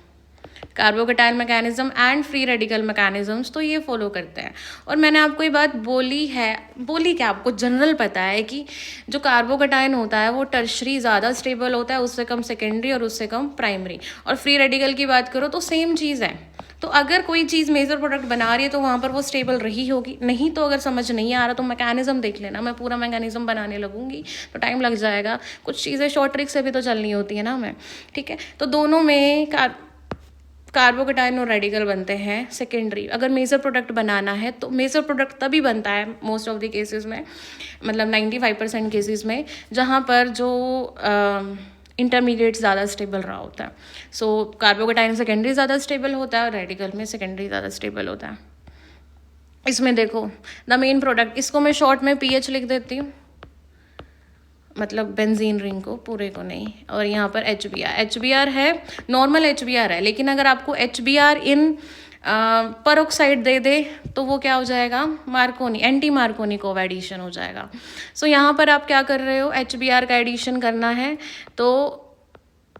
Speaker 1: Carbocation mechanism and free radical mechanisms तो ये फॉलो करते हैं। और मैंने आपको ये बात बोली क्या, आपको जनरल पता है कि जो कार्बोकैटायन होता है वो टर्शरी ज़्यादा स्टेबल होता है, उससे कम सेकेंडरी और उससे कम प्राइमरी। और फ्री रेडिकल की बात करो तो सेम चीज़ है। तो अगर कोई चीज़ मेजर प्रोडक्ट बना रही है तो वहाँ पर वो स्टेबल रही होगी, नहीं तो अगर समझ नहीं आ रहा तो मैकेनिज्म देख लेना। मैं पूरा मैकेनिज्म बनाने लगूंगी तो टाइम लग जाएगा, कुछ चीज़ें शॉर्ट ट्रिक से भी तो चलनी होती है ना हमें, ठीक है। तो दोनों में कार्बोकैटायन और रेडिकल बनते हैं सेकेंडरी। अगर मेजर प्रोडक्ट बनाना है तो मेजर प्रोडक्ट तभी बनता है मोस्ट ऑफ द केसेस में, मतलब 95% केसेस में, जहाँ पर जो इंटरमीडिएट ज़्यादा स्टेबल रहा होता है. सो कार्बोकेटाइन सेकेंडरी ज़्यादा स्टेबल होता है और रेडिकल में सेकेंडरी ज़्यादा स्टेबल होता है. इसमें देखो द मेन प्रोडक्ट, इसको मैं शॉर्ट में पीएच लिख देती हूँ, मतलब बेंजीन रिंग को, पूरे को नहीं. और यहाँ पर एच बी आर है, नॉर्मल एच बी आर है, लेकिन अगर आपको H B R in peroxide दे दे तो वो क्या हो जाएगा, मार्कोनी, एंटी मार्कोनी को एडिशन हो जाएगा. सो यहाँ पर आप क्या कर रहे हो, एच बी आर का एडिशन करना है. तो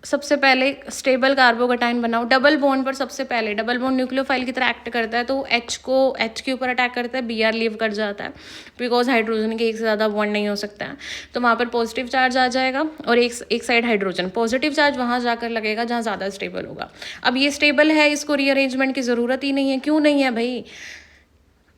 Speaker 1: सबसे पहले स्टेबल कार्बोकेटाइन बनाओ. डबल बॉन्ड पर सबसे पहले, डबल बॉन्ड न्यूक्लियोफाइल की तरह एक्ट करता है, तो एच के ऊपर अटैक करता है, बी आर लीव कर जाता है, बिकॉज हाइड्रोजन के एक से ज़्यादा बॉन्ड नहीं हो सकता है. तो वहाँ पर पॉजिटिव चार्ज आ जाएगा और एक साइड हाइड्रोजन, पॉजिटिव चार्ज वहाँ जाकर लगेगा जहाँ ज़्यादा स्टेबल होगा. अब ये स्टेबल है, इसको रीअरेंजमेंट की ज़रूरत ही नहीं है. क्यों नहीं है भाई,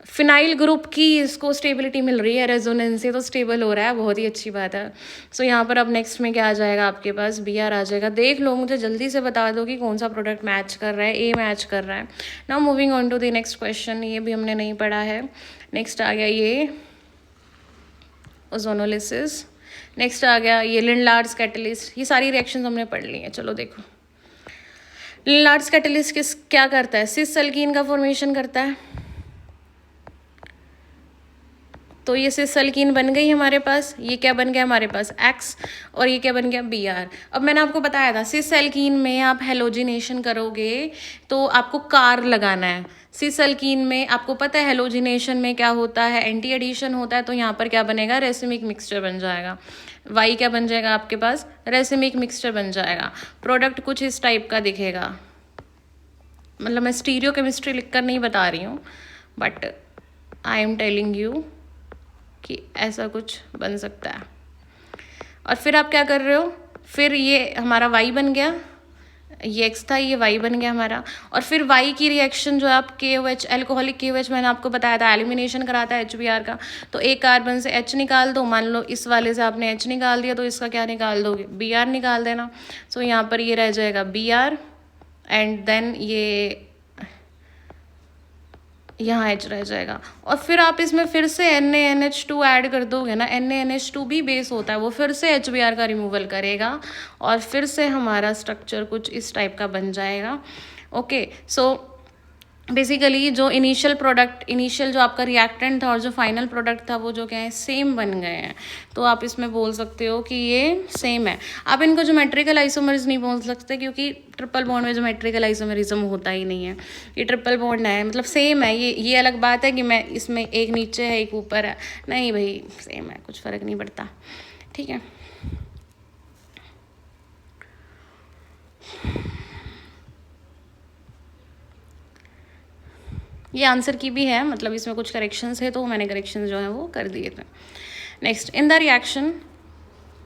Speaker 1: फिनाइल ग्रुप की इसको स्टेबिलिटी मिल रही है, रेजोनेंस से तो स्टेबल हो रहा है, बहुत ही अच्छी बात है. सो यहाँ पर अब नेक्स्ट में क्या आ जाएगा आपके पास, बी आर आ जाएगा. देख लो, मुझे जल्दी से बता दो कि कौन सा प्रोडक्ट मैच कर रहा है. ए मैच कर रहा है. Now moving on to the next question, ये भी हमने नहीं पढ़ा है. नेक्स्ट आ गया ये ओजोनोलिसिस. नेक्स्ट आ गया ये लिंडार्ड्स कैटलिस्ट. ये सारी रिएक्शंस हमने पढ़ ली हैं. चलो देखो, लिंडार्ड्स कैटलिस्ट क्या करता है, सिस एल्कीन का फॉर्मेशन करता है. तो ये सिस एल्कीन बन गई हमारे पास. ये क्या बन गया हमारे पास, एक्स, और ये क्या बन गया, बी आर. अब मैंने आपको बताया था सिस एल्कीन में आप हेलोजिनेशन करोगे तो आपको कार लगाना है. सिस एल्कीन में आपको पता है हेलोजिनेशन में क्या होता है, एंटी एडिशन होता है. तो यहाँ पर क्या बनेगा, रेसिमिक मिक्सचर बन जाएगा. वाई क्या बन जाएगा आपके पास, रेसिमिक मिक्सचर बन जाएगा. प्रोडक्ट कुछ इस टाइप का दिखेगा. मतलब मैं स्टीरियो केमिस्ट्री लिख कर नहीं बता रही हूँ, but I am telling you कि ऐसा कुछ बन सकता है. और फिर आप क्या कर रहे हो, फिर ये हमारा y बन गया, ये x था, ये y बन गया हमारा. और फिर y की रिएक्शन जो आप KOH, एल्कोहलिक KOH, मैंने आपको बताया था एलिमिनेशन कराता है HBr का. तो एक कार्बन से H निकाल दो, मान लो इस वाले से आपने H निकाल दिया, तो इसका क्या निकाल दोगे, Br निकाल देना. सो यहाँ पर ये रह जाएगा Br, एंड देन ये यहाँ H रह जाएगा. और फिर आप इसमें फिर से NaNH2 ऐड कर दोगे ना, NaNH2 भी बेस होता है, वो फिर से HBr का रिमूवल करेगा और फिर से हमारा स्ट्रक्चर कुछ इस टाइप का बन जाएगा. ओके, सो बेसिकली जो इनिशियल प्रोडक्ट, इनिशियल जो आपका रिएक्टेंट था और जो फाइनल प्रोडक्ट था, वो जो क्या है, सेम बन गए हैं. तो आप इसमें बोल सकते हो कि ये सेम है. आप इनको ज्योमेट्रिकल आइसोमर्स नहीं बोल सकते, क्योंकि ट्रिपल बॉन्ड में ज्योमेट्रिकल आइसोमरिज्म होता ही नहीं है. ये ट्रिपल बॉन्ड है, मतलब सेम है. ये अलग बात है कि मैं इसमें एक नीचे है एक ऊपर है, नहीं भाई सेम है, कुछ फ़र्क नहीं पड़ता. ठीक है, ये आंसर की भी है, मतलब इसमें कुछ करेक्शंस है तो मैंने करेक्शंस जो है वो कर दिए थे. नेक्स्ट, इन द रिएक्शन,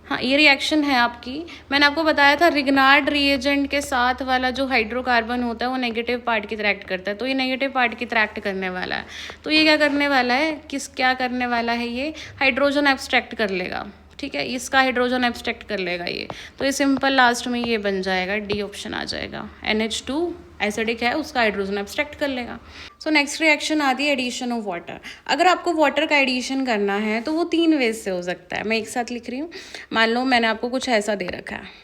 Speaker 1: हाँ ये रिएक्शन है आपकी, मैंने आपको बताया था रिग्नार्ड रिएजेंट के साथ वाला जो हाइड्रोकार्बन होता है वो नेगेटिव पार्ट की तरह एक्ट करता है. तो ये नेगेटिव पार्ट की तरह एक्ट करने वाला है. तो ये क्या करने वाला है, क्या करने वाला है, ये हाइड्रोजन एब्स्ट्रैक्ट कर लेगा. ठीक है, इसका हाइड्रोजन एब्स्ट्रैक्ट कर लेगा ये. तो ये सिंपल लास्ट में ये बन जाएगा, डी ऑप्शन आ जाएगा. NH2 एसिडिक है, उसका हाइड्रोजन एब्स्ट्रैक्ट कर लेगा. सो नेक्स्ट रिएक्शन आती है एडिशन ऑफ वाटर. अगर आपको वाटर का एडिशन करना है तो वो 3 वेज से हो सकता है. मैं एक साथ लिख रही हूँ. मान लो मैंने आपको कुछ ऐसा दे रखा है,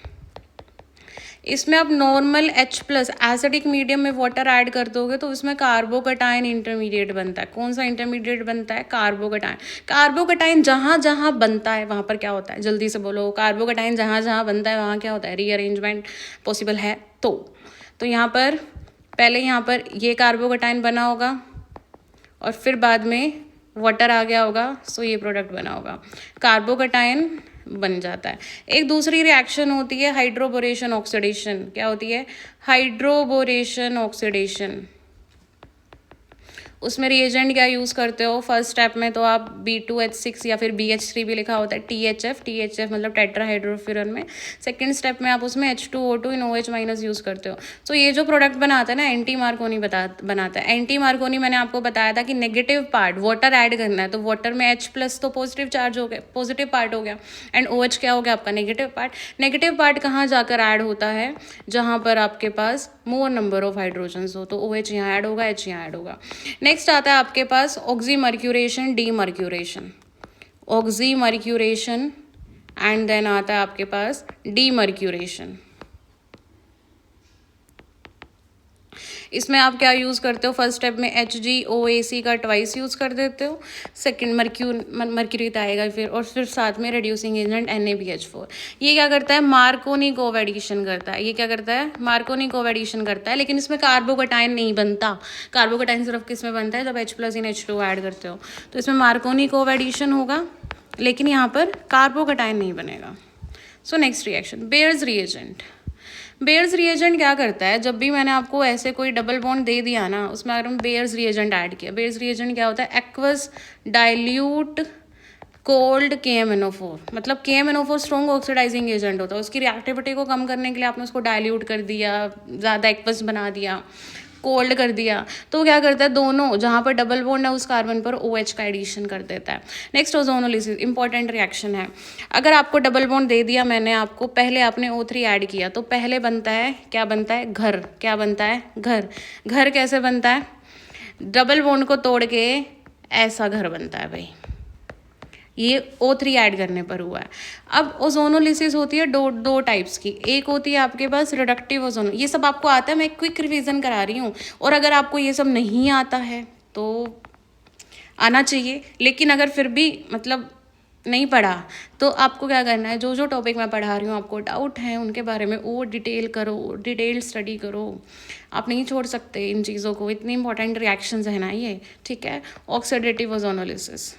Speaker 1: इसमें आप नॉर्मल H+ एसिडिक मीडियम में वाटर ऐड कर दोगे तो इसमें कार्बोकेटाइन इंटरमीडिएट बनता है. कौन सा इंटरमीडिएट बनता है, कार्बोकेटाइन. कार्बोकेटाइन जहाँ जहाँ बनता है वहाँ पर क्या होता है, जल्दी से बोलो, कार्बोकेटाइन जहाँ जहाँ बनता है वहाँ क्या होता है, रीअरेंजमेंट पॉसिबल है. तो यहाँ पर पहले यहाँ पर ये कार्बोकेटाइन बना होगा और फिर बाद में वाटर आ गया होगा, सो ये प्रोडक्ट बना होगा, कार्बोकेटाइन बन जाता है. एक दूसरी रिएक्शन होती है हाइड्रोबोरेशन ऑक्सीडेशन. क्या होती है, हाइड्रोबोरेशन ऑक्सीडेशन. उसमें रिएजेंट क्या यूज़ करते हो, फर्स्ट स्टेप में तो आप B2H6 या फिर BH3 भी लिखा होता है, THF मतलब टेट्राहाइड्रोफ्यूरन में. सेकंड स्टेप में आप उसमें H2O2 इन OH- यूज़ करते हो. सो ये जो प्रोडक्ट बनाता है ना, एंटी मार्कोनी बनाता है. एंटी मार्कोनी मैंने आपको बताया था कि नेगेटिव पार्ट वाटर ऐड करना है, तो वाटर में H+ तो पॉजिटिव चार्ज हो गया, पॉजिटिव पार्ट हो गया, एंड OH क्या हो गया आपका, नेगेटिव पार्ट. नेगेटिव पार्ट कहाँ जाकर ऐड होता है, जहाँ पर आपके पास मोर नंबर ऑफ हाइड्रोजन्स हो, तो OH यहाँ ऐड होगा, H यहाँ ऐड होगा. नेक्स्ट आता है आपके पास oxymercuration, demercuration. Oxymercuration and then आता है आपके पास डीमर्क्यूरेशन। इसमें आप क्या यूज़ करते हो, फर्स्ट स्टेप में HgOAc का ट्वाइस यूज़ कर देते हो, सेकंड मर्क्यूरी आएगा फिर, और फिर साथ में रिड्यूसिंग एजेंट NaBH4। ये क्या करता है, मार्कोनी कोव एडिशन करता है। ये क्या करता है, मार्कोनी कोव एडिशन करता है, लेकिन इसमें कार्बोकटाइन नहीं बनता। कार्बोकटाइन सिर्फ किस में बनता है, जब H+ इन H2 ऐड करते हो, तो इसमें मार्कोनी कोव एडिशन होगा, लेकिन यहाँ पर कार्बोकटाइन नहीं बनेगा। So next reaction, bears reagent. Bears reagent क्या करता है, जब भी मैंने आपको ऐसे कोई डबल बॉन्ड दे दिया ना, उसमें अगर हम बेयर्स रिएजेंट ऐड किया, बेयर्स रिएजेंट क्या होता है, एक्वस डाइल्यूट कोल्ड KMnO4, मतलब KMnO4 स्ट्रॉन्ग ऑक्सीडाइजिंग एजेंट होता है। उसकी रिएक्टिविटी को कम करने के लिए आपने उसको डाइल्यूट कर दिया, ज़्यादा एक्वस बना दिया, कोल्ड कर दिया, तो क्या करता है, दोनों जहाँ पर डबल बॉन्ड है उस कार्बन पर OH का एडिशन कर देता है। नेक्स्ट ओजोनोलिसिस, इंपॉर्टेंट रिएक्शन है। अगर आपको डबल बॉन्ड दे दिया मैंने आपको, पहले आपने O3 ऐड किया, तो पहले बनता है, क्या बनता है, घर। क्या बनता है, घर। घर कैसे बनता है, डबल बॉन्ड को तोड़ के ऐसा घर बनता है भाई, ये O3 ऐड करने पर हुआ है। अब ओजोनोलिसिस होती है दो टाइप्स की। एक होती है आपके पास रिडक्टिव ओजोन, ये सब आपको आता है, मैं क्विक रिवीजन करा रही हूँ, और अगर आपको ये सब नहीं आता है तो आना चाहिए, लेकिन अगर फिर भी मतलब नहीं पढ़ा तो आपको क्या करना है, जो टॉपिक मैं पढ़ा रही हूँ आपको डाउट है उनके बारे में वो डिटेल स्टडी करो। आप नहीं छोड़ सकते इन चीज़ों को, इतनी इंपॉर्टेंट रिएक्शंस है ना ये, ठीक है। ऑक्सीडेटिव ओजोनोलिसिस,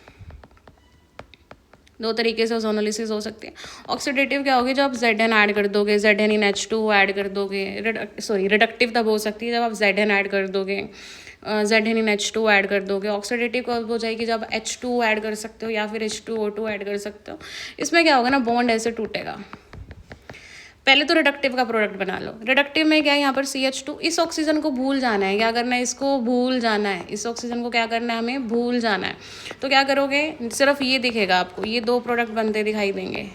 Speaker 1: दो तरीके से ओजोनोलिसिस हो सकती है। ऑक्सीडेटिव क्या होगी, जब आप Zn ऐड कर दोगे, Zn इन H2 ऐड कर दोगे, रिडक्टिव तब हो सकती है जब आप Zn ऐड कर दोगे, Zn इन H2 ऐड कर दोगे। ऑक्सीडेटिव कब हो जाएगी, जब H2 ऐड कर सकते हो या फिर H2O2 ऐड कर सकते हो। इसमें क्या होगा ना, बॉन्ड ऐसे टूटेगा। पहले तो रिडक्टिव का प्रोडक्ट बना लो। रिडक्टिव में क्या है, यहाँ पर CH2, इस ऑक्सीजन को भूल जाना है। क्या करना है, इसको भूल जाना है, इस ऑक्सीजन को क्या करना है, हमें भूल जाना है। तो क्या करोगे, सिर्फ ये दिखेगा आपको, ये दो प्रोडक्ट बनते दिखाई देंगे।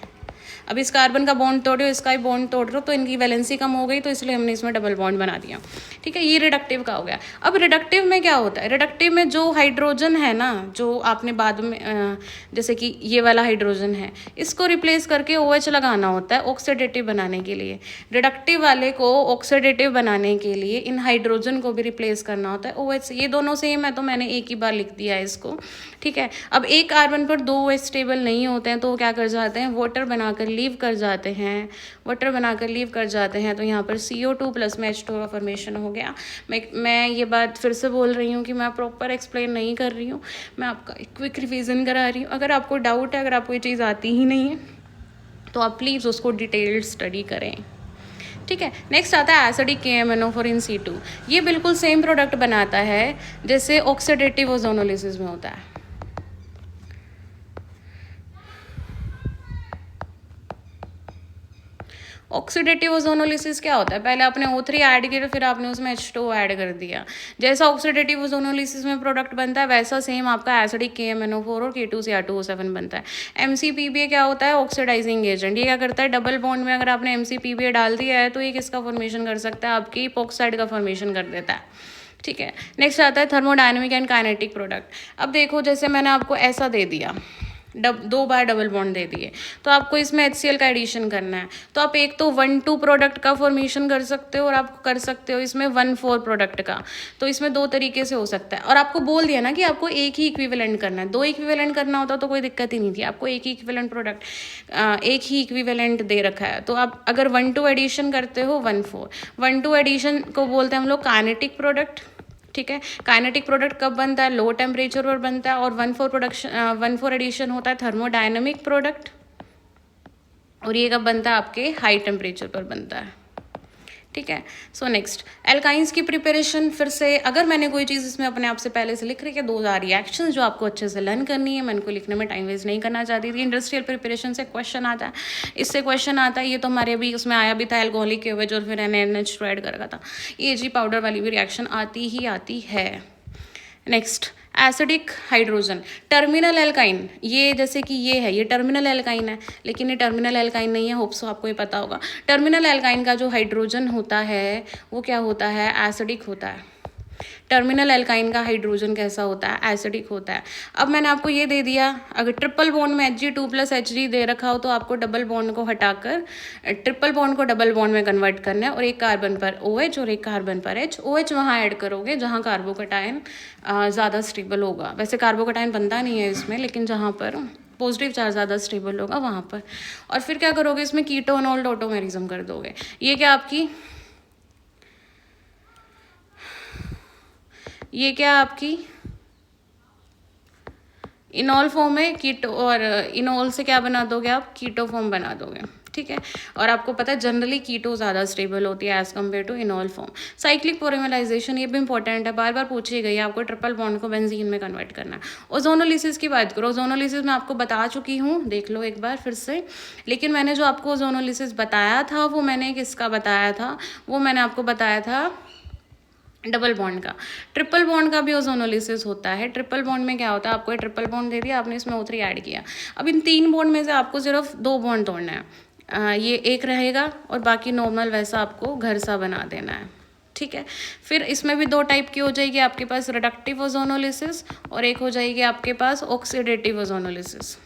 Speaker 1: अब इस कार्बन का बॉन्ड तोड़ रहे हो, इसका ही बॉन्ड तोड़ रहे हो, तो इनकी वैलेंसी कम हो गई, तो इसलिए हमने इसमें डबल बॉन्ड बना दिया, ठीक है। ये रिडक्टिव का हो गया। अब रिडक्टिव में क्या होता है, रिडक्टिव में जो हाइड्रोजन है ना, जो आपने बाद में जैसे कि ये वाला हाइड्रोजन है, इसको रिप्लेस करके OH लगाना होता है ऑक्सीडेटिव बनाने के लिए। रिडक्टिव वाले को ऑक्सीडेटिव बनाने के लिए इन हाइड्रोजन को भी रिप्लेस करना होता है OH। ये दोनों सेम है तो मैंने एक ही बार लिख दिया है इसको, ठीक है। अब एक कार्बन पर दो OH स्टेबल नहीं होते हैं तो वो क्या कर जाते हैं, वाटर बनाकर लीव कर जाते हैं, वाटर बनाकर लीव कर जाते हैं। तो यहाँ पर CO2 प्लस में H2 का फॉर्मेशन हो गया। मैं ये बात फिर से बोल रही हूँ कि मैं प्रॉपर एक्सप्लेन नहीं कर रही हूँ, मैं आपका एक क्विक रिवीजन करा रही हूँ। अगर आपको डाउट है, अगर आपको ये चीज़ आती ही नहीं है तो आप प्लीज़ उसको डिटेल्ड स्टडी करें, ठीक है। नेक्स्ट आता है एसिडिक KMnO4 इन C2। ये बिल्कुल सेम प्रोडक्ट बनाता है जैसे ऑक्सीडेटिव ओजोनोलिसिस में होता है। ऑक्सीडेटिव ओजोनोलिसिस क्या होता है, पहले आपने O3 ऐड किया, फिर आपने उसमें H2 ऐड कर दिया। जैसा ऑक्सीडेटिव ओजोनोलिसिस में प्रोडक्ट बनता है वैसा सेम आपका एसिडिक KMnO4 और K2Cr2O7 बनता है। MCPBA क्या होता है, ऑक्सीडाइजिंग एजेंट। ये क्या करता है, डबल बॉन्ड में अगर आपने MCPBA डाल दिया है तो ये किसका फॉर्मेशन कर सकता है, आपकी इपॉक्साइड का फॉर्मेशन कर देता है, ठीक है। नेक्स्ट आता है थर्मोडायनेमिक एंड काइनेटिक प्रोडक्ट। अब देखो, जैसे मैंने आपको ऐसा दे दिया, दो बार डबल बॉन्ड दे दिए, तो आपको इसमें HCl का एडिशन करना है। तो आप एक तो 1,2 प्रोडक्ट का फॉर्मेशन कर सकते हो और आप कर सकते हो इसमें 1,4 प्रोडक्ट का। तो इसमें दो तरीके से हो सकता है। और आपको बोल दिया ना कि आपको एक ही इक्विवेलेंट करना है, दो इक्विवेलेंट करना होता तो कोई दिक्कत ही नहीं थी। आपको एक ही इक्विवेलेंट प्रोडक्ट, एक ही इक्विवेलेंट दे रखा है। तो आप अगर 1,2 एडिशन करते हो 1,4, 1,2 एडिशन को बोलते हैं हम लोग काइनेटिक प्रोडक्ट, ठीक है। काइनेटिक प्रोडक्ट कब बनता है, लो टेम्परेचर पर बनता है। और 1,4 एडिशन होता है थर्मोडायनेमिक प्रोडक्ट, और ये कब बनता है, आपके हाई टेम्परेचर पर बनता है, ठीक है। सो नेक्स्ट एल्काइंस की प्रिपरेशन। फिर से अगर मैंने कोई चीज़ इसमें अपने आप से पहले से लिख रही है, 2 रिएक्शंस जो आपको अच्छे से लर्न करनी है, मैं इनको लिखने में टाइम वेस्ट नहीं करना चाहती थी। इंडस्ट्रियल प्रिपरेशन से क्वेश्चन आता है, इससे क्वेश्चन आता है। ये तो हमारे अभी उसमें आया भी था, एल्कोहलिक केवेज और फिर NaNH2 ऐड कर रखा था। AG पाउडर वाली भी रिएक्शन आती ही आती है। Next acidic hydrogen, terminal alkyne. ये जैसे कि ये है, ये टर्मिनल एल्काइन है, लेकिन ये टर्मिनल एल्काइन नहीं है। होप सो आपको ये पता होगा। टर्मिनल एल्काइन का जो हाइड्रोजन होता है वो क्या होता है, एसिडिक होता है। टर्मिनल एल्काइन का हाइड्रोजन कैसा होता है, एसिडिक होता है। अब मैंने आपको ये दे दिया, अगर ट्रिपल बॉन्ड में Hg2+Hg दे रखा हो तो आपको डबल बॉन्ड को हटाकर ट्रिपल बॉन्ड को डबल बॉन्ड में कन्वर्ट करना है, और एक कार्बन पर OH और एक कार्बन पर H। OH वहाँ ऐड करोगे जहाँ कार्बोकटायन ज़्यादा स्टेबल होगा। वैसे कार्बोकटायन बनता नहीं है इसमें, लेकिन जहाँ पर पॉजिटिव चार्ज ज़्यादा स्टेबल होगा वहाँ पर। और फिर क्या करोगे, इसमें कीटोन और ऑटोमेरिज्म कर दोगे। ये क्या आपकी ये क्या आपकी इनॉल फॉर्म है, कीटो और इनॉल से क्या बना दोगे आप, कीटो फॉर्म बना दोगे। ठीक है, और आपको पता है जनरली कीटो ज़्यादा स्टेबल होती है as compare to enol form. Cyclic polymerization, ये भी इंपॉर्टेंट है, बार बार पूछी गई है, आपको ट्रिपल बॉन्ड को बेंजीन में कन्वर्ट करना है। ओजोनोलिसिस की बात करो, ओजोनोलिसिस मैं आपको बता चुकी हूँ, देख लो एक बार फिर से। लेकिन मैंने जो आपको ओजोनोलिसिस बताया था वो मैंने किसका बताया था, वो मैंने आपको बताया था डबल बॉन्ड का। ट्रिपल बॉन्ड का भी ओजोनोलिसिस होता है। ट्रिपल बॉन्ड में क्या होता है, आपको ट्रिपल बॉन्ड दे दिया, आपने इसमें O3 ऐड किया। अब इन 3 बॉन्ड में से आपको सिर्फ 2 बॉन्ड तोड़ना है, ये एक रहेगा और बाकी नॉर्मल वैसा आपको घर सा बना देना है। ठीक है, फिर इसमें भी 2 टाइप की हो जाएगी आपके पास, रिडक्टिव ओजोनोलिसिस, और एक हो जाएगी आपके पास ऑक्सीडेटिव ओजोनोलिसिस।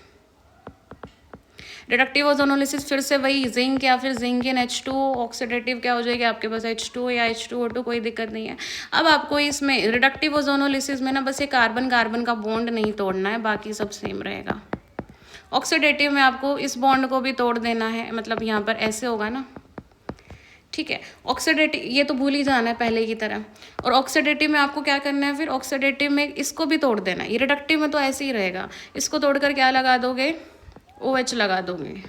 Speaker 1: रिडक्टिव ओजोनोलिसिस फिर से वही जिंक या फिर जिंक इन H2, ऑक्सीडेटिव क्या हो जाएगी आपके पास H2 या H2O2, कोई दिक्कत नहीं है। अब आपको इसमें रिडक्टिव ओजोनोलिसिस में ना बस ये कार्बन कार्बन का बॉन्ड नहीं तोड़ना है, बाकी सब सेम रहेगा। ऑक्सीडेटिव में आपको इस बॉन्ड को भी तोड़ देना है, मतलब यहाँ पर ऐसे होगा ना। ठीक है, ऑक्सीडेटिव ये तो भूल ही जाना है पहले की तरह। और ऑक्सीडेटिव में आपको क्या करना है, फिर ऑक्सीडेटिव में इसको भी तोड़ देना है। ये रिडक्टिव में तो ऐसे ही रहेगा, इसको तोड़कर क्या लगा दोगे, OH लगा दोगे।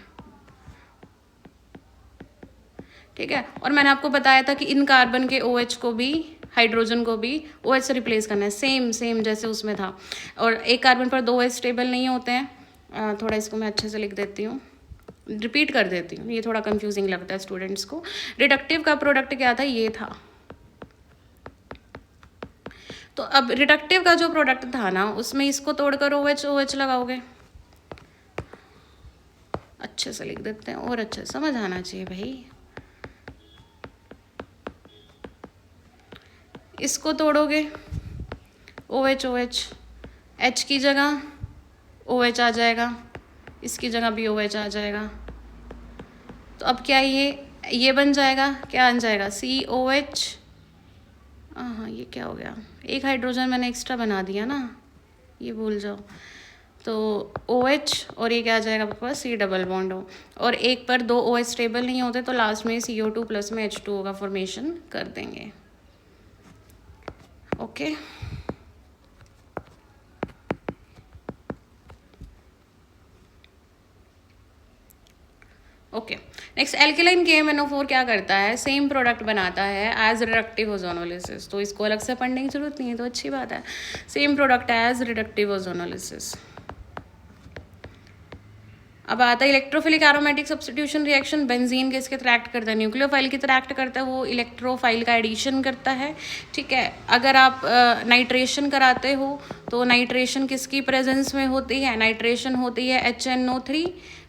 Speaker 1: ठीक है, और मैंने आपको बताया था कि इन कार्बन के OH को भी, हाइड्रोजन को भी OH से रिप्लेस करना है, सेम सेम जैसे उसमें था। और एक कार्बन पर 2 OH स्टेबल नहीं होते हैं। थोड़ा इसको मैं अच्छे से लिख देती हूँ, रिपीट कर देती हूँ, ये थोड़ा कंफ्यूजिंग लगता है स्टूडेंट्स को। रिडक्टिव का प्रोडक्ट क्या था, ये था। तो अब रिडक्टिव का जो प्रोडक्ट था ना, उसमें इसको तोड़कर OH लगाओगे। अच्छे से लिख देते हैं और अच्छे से समझ आना चाहिए भाई। इसको तोड़ोगे OH, H की जगह OH आ जाएगा, इसकी जगह भी OH आ जाएगा। तो अब क्या ये बन जाएगा, क्या बन जाएगा, COH। हाँ, ये क्या हो गया, एक हाइड्रोजन मैंने एक्स्ट्रा बना दिया ना, ये भूल जाओ। तो OH और ये क्या आ जाएगा आपके पास, C डबल बॉन्ड हो, और एक पर 2 OH स्टेबल नहीं होते तो लास्ट में CO2 प्लस में H2O का फॉर्मेशन कर देंगे। Okay, okay, next alkaline KMnO4 क्या करता है, सेम प्रोडक्ट बनाता है एज रिडक्टिव ओजोनोलिसिस। तो इसको अलग से पढ़ने की जरूरत नहीं है, तो अच्छी बात है, same product as reductive ozonolysis. अब आता है electrophilic aromatic substitution reaction. Benzene किसके तरह एक्ट करता है, न्यूक्लियोफाइल की तरह एक्ट करता है, वो इलेक्ट्रोफाइल का एडिशन करता है। ठीक है, अगर आप नाइट्रेशन कराते हो तो नाइट्रेशन किसकी प्रेजेंस में होती है, नाइट्रेशन होती है HNO3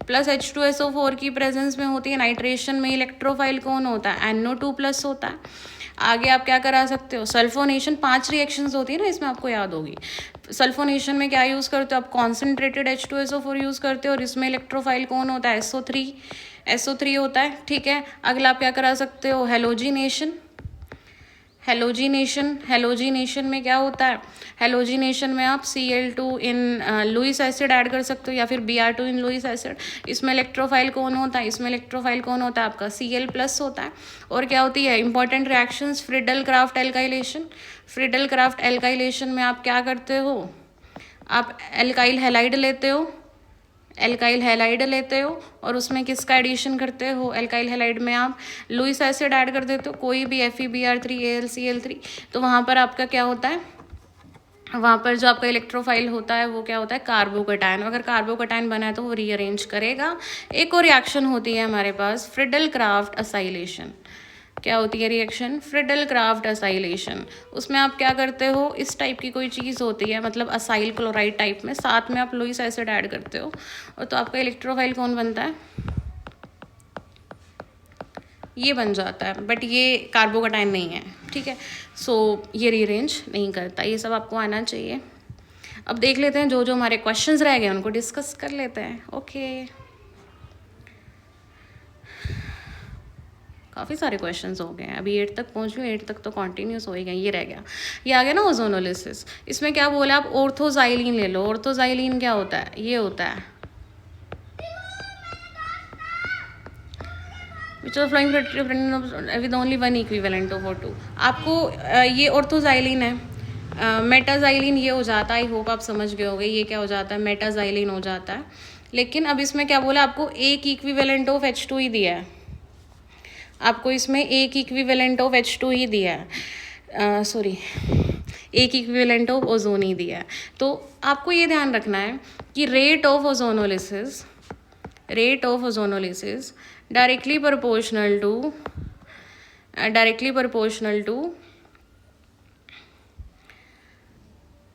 Speaker 1: प्लस H2SO4 की प्रेजेंस में होती है। नाइट्रेशन में इलेक्ट्रोफाइल कौन होता है, NO2 प्लस होता है। आगे आप क्या करा सकते हो, सल्फोनेशन, 5 रिएक्शंस होती है ना इसमें, आपको याद होगी। सल्फोनेशन में क्या यूज़ करते हो आप, कॉन्सेंट्रेटेड H2SO4 यूज़ करते हो, और इसमें इलेक्ट्रोफाइल कौन होता है, SO3 होता है। ठीक है, अगला आप क्या करा सकते हो, हेलोजिनेशन। हेलोजिनेशन में क्या होता है, हेलोजिनेशन में आप Cl2 इन लुइस एसिड ऐड कर सकते हो, या फिर Br2 इन लुइस एसिड। इसमें इलेक्ट्रोफाइल कौन होता है, इसमें इलेक्ट्रोफाइल कौन होता है आपका, Cl प्लस होता है। और क्या होती है important reactions, Friedel Crafts alkylation. Friedel Crafts alkylation में आप क्या करते हो, आप एल्काइल हैलाइड लेते हो, और उसमें किसका एडिशन करते हो, एल्काइल हैलाइड में आप लुइस एसिड ऐड कर देते हो, कोई भी FeBr3 AlCl3। तो वहाँ पर आपका क्या होता है, वहाँ पर जो आपका इलेक्ट्रोफाइल होता है वो क्या होता है, कार्बोकटायन। अगर कार्बोकटायन बना है तो वो रीअरेंज करेगा। एक और रिएक्शन होती है हमारे पास, फ्रिडल क्राफ्ट असाइलेशन। क्या होती है रिएक्शन, फ्रिडल क्राफ्ट असाइलेशन। उसमें आप क्या करते हो, इस टाइप की कोई चीज़ होती है, मतलब असाइल क्लोराइड टाइप में, साथ में आप लुइस एसिड ऐड करते हो, और तो आपका इलेक्ट्रोफाइल कौन बनता है, ये बन जाता है, बट ये कार्बोकटाइन नहीं है, ठीक है। सो ये रीअरेंज नहीं करता। ये सब आपको आना चाहिए। अब देख लेते हैं जो जो हमारे क्वेश्चंस रह गए उनको डिस्कस कर लेते हैं। ओके, काफ़ी सारे क्वेश्चंस हो गए हैं, अभी 8 तक पहुंच गए, 8 तक तो कॉन्टीन्यूस हो ही गए। ये रह गया, ये आ गया ना ओजोनोलिसिस। इसमें क्या बोला आप, ऑर्थोजाइलिन ले लो। ऑर्थोजाइलिन क्या होता है, ये होता है which are flowing with only one equivalent of O2। आपको ये ऑर्थोजाइलिन है। मेटाजाइलिन ये हो जाता है, आई होप आप समझ गए होगे ये क्या हो जाता है, मेटाजाइलिन हो जाता है। लेकिन अब इसमें क्या बोला, आपको एक इक्विवेलेंट ऑफ H2 ही दिया है, आपको इसमें एक इक्विवेलेंट ऑफ H2 ही दिया है, सॉरी एक इक्विवेलेंट ऑफ ओजोन ही दिया है। तो आपको ये ध्यान रखना है कि rate of ozonolysis directly proportional to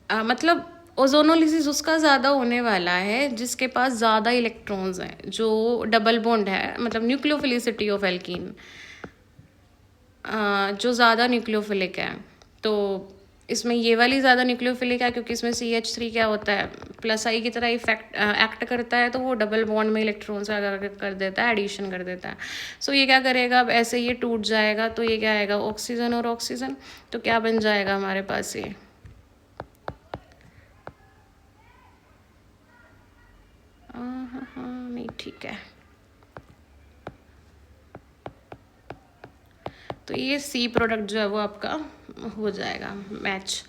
Speaker 1: मतलब ओजोनोलिसिस उसका ज़्यादा होने वाला है जिसके पास ज़्यादा इलेक्ट्रॉन्स हैं, जो डबल बॉन्ड है, मतलब न्यूक्लियोफिलिसिटी ऑफ एल्कीन जो ज़्यादा न्यूक्लियोफिलिक है। तो इसमें ये वाली ज़्यादा न्यूक्लियोफिलिक है क्योंकि इसमें CH3 क्या होता है, प्लस आई की तरह एक्ट करता है, तो वो डबल बॉन्ड में इलेक्ट्रॉन्स कर देता है, एडिशन कर देता है। सो ये क्या करेगा, अब ऐसे ये टूट जाएगा तो ये क्या आएगा, ऑक्सीजन और ऑक्सीजन, तो क्या बन जाएगा हमारे पास ये हाँ नहीं ठीक है। तो ये C प्रोडक्ट जो है वो आपका हो जाएगा मैच।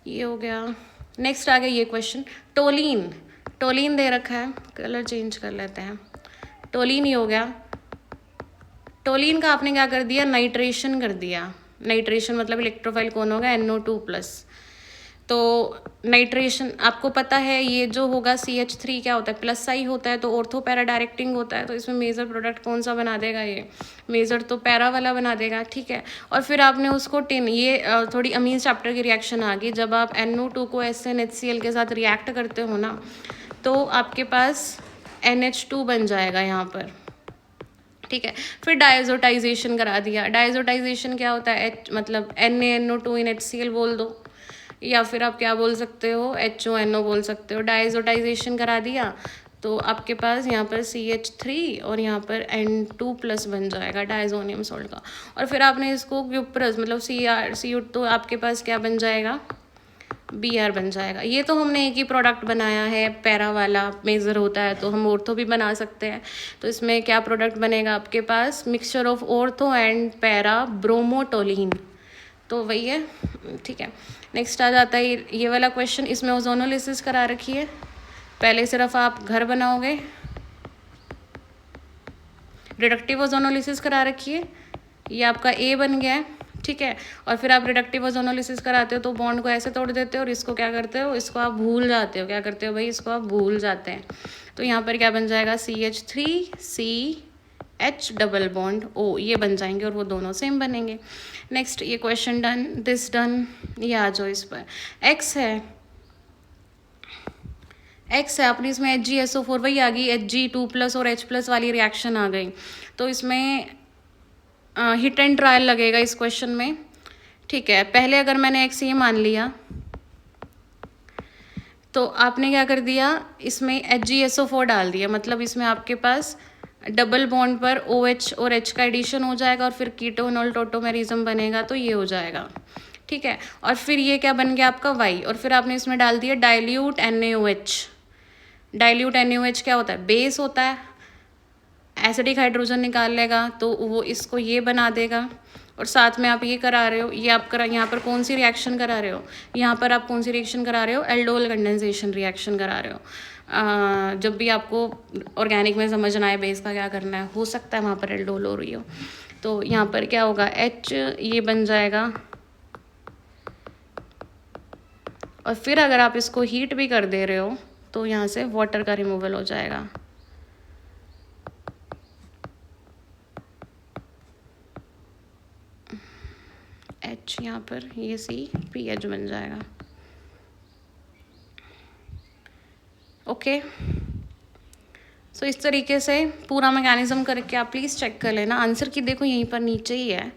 Speaker 1: ये हो गया। नेक्स्ट आ गया ये क्वेश्चन, टोलीन दे रखा है, कलर चेंज कर लेते हैं। टोलीन ये हो गया, टोलीन का आपने क्या कर दिया, नाइट्रेशन कर दिया। नाइट्रेशन मतलब इलेक्ट्रोफाइल कौन होगा, NO2+। तो नाइट्रेशन आपको पता है, ये जो होगा CH3 क्या होता है, प्लस आई होता है, तो ऑर्थो पैरा डायरेक्टिंग होता है। तो इसमें मेजर प्रोडक्ट कौन सा बना देगा, ये मेजर तो पैरा वाला बना देगा, ठीक है। और फिर आपने उसको ये थोड़ी अमीन चैप्टर की रिएक्शन आ गई, जब आप NO2 को SnHCl के साथ रिएक्ट करते हो ना, तो आपके पास NH2 बन जाएगा यहाँ पर, ठीक है। फिर डायजोटाइजेशन करा दिया। डायजोटाइजेशन क्या होता है, मतलब NaNO2 in HCl बोल दो, या फिर आप क्या बोल सकते हो, HONO बोल सकते हो। डायजोटाइजेशन करा दिया तो आपके पास यहाँ पर CH3 और यहाँ पर N2+ बन जाएगा डायजोनियम सॉल्ट का। और फिर आपने इसको क्यूप्रस मतलब CU, तो आपके पास क्या बन जाएगा, Br बन जाएगा। ये तो हमने एक ही प्रोडक्ट बनाया है, पैरा वाला मेजर होता है, तो हम ऑर्थो भी बना सकते हैं। तो इसमें क्या प्रोडक्ट बनेगा आपके पास, mixture of ortho and para bromotoluene, तो वही है, ठीक है। नेक्स्ट आ जाता है ये वाला क्वेश्चन, इसमें ओजोनोलिसिस करा रखी है। पहले सिर्फ आप घर बनाओगे, रिडक्टिव ओजोनोलिसिस करा रखी है, ये आपका A बन गया है, ठीक है। और फिर आप रिडक्टिव ओजोनोलिसिस कराते हो तो बॉन्ड को ऐसे तोड़ देते हो और इसको क्या करते हो, इसको आप भूल जाते हो। क्या करते हो भाई, इसको आप भूल जाते हैं। तो यहाँ पर क्या बन जाएगा, CH3CH डबल बॉन्ड O, ये बन जाएंगे और वो दोनों सेम बनेंगे। नेक्स्ट ये क्वेश्चन डन, दिस डन। ये आ जाओ इस पर, X है अपनी, इसमें HgSO4 वही आ गई, Hg2+ और H+ वाली रिएक्शन आ गई। तो इसमें हिट एंड ट्रायल लगेगा इस क्वेश्चन में, ठीक है। पहले अगर मैंने X ये मान लिया तो आपने क्या कर दिया, इसमें HgSO4 डाल दिया, मतलब इसमें आपके पास डबल बॉन्ड पर OH और H का एडिशन हो जाएगा और फिर कीटोनॉल टोटोमेरिज्म बनेगा, तो ये हो जाएगा, ठीक है। और फिर ये क्या बन गया आपका Y, और फिर आपने इसमें डाल दिया डाइल्यूट NaOH। डाइल्यूट NaOH क्या होता है, बेस होता है, एसिडिक हाइड्रोजन निकाल लेगा तो वो इसको ये बना देगा। और साथ में आप ये करा रहे हो, ये आप यहाँ पर कौन सी रिएक्शन करा रहे हो, यहाँ पर आप कौन सी रिएक्शन करा रहे हो, एल्डोल कंडेंसेशन रिएक्शन करा रहे हो। जब भी आपको ऑर्गेनिक में समझ ना आए बेस का क्या करना है, हो सकता है वहाँ पर एल्डोल हो रही हो, तो यहाँ पर क्या होगा, H ये बन जाएगा। और फिर अगर आप इसको हीट भी कर दे रहे हो तो यहाँ से वाटर का रिमूवल हो जाएगा। H यहाँ पर ये CPH बन जाएगा, ओके। सो इस तरीके से पूरा मैकेनिज्म करके आप प्लीज़ चेक कर लेना। आंसर की देखो यहीं पर नीचे ही है,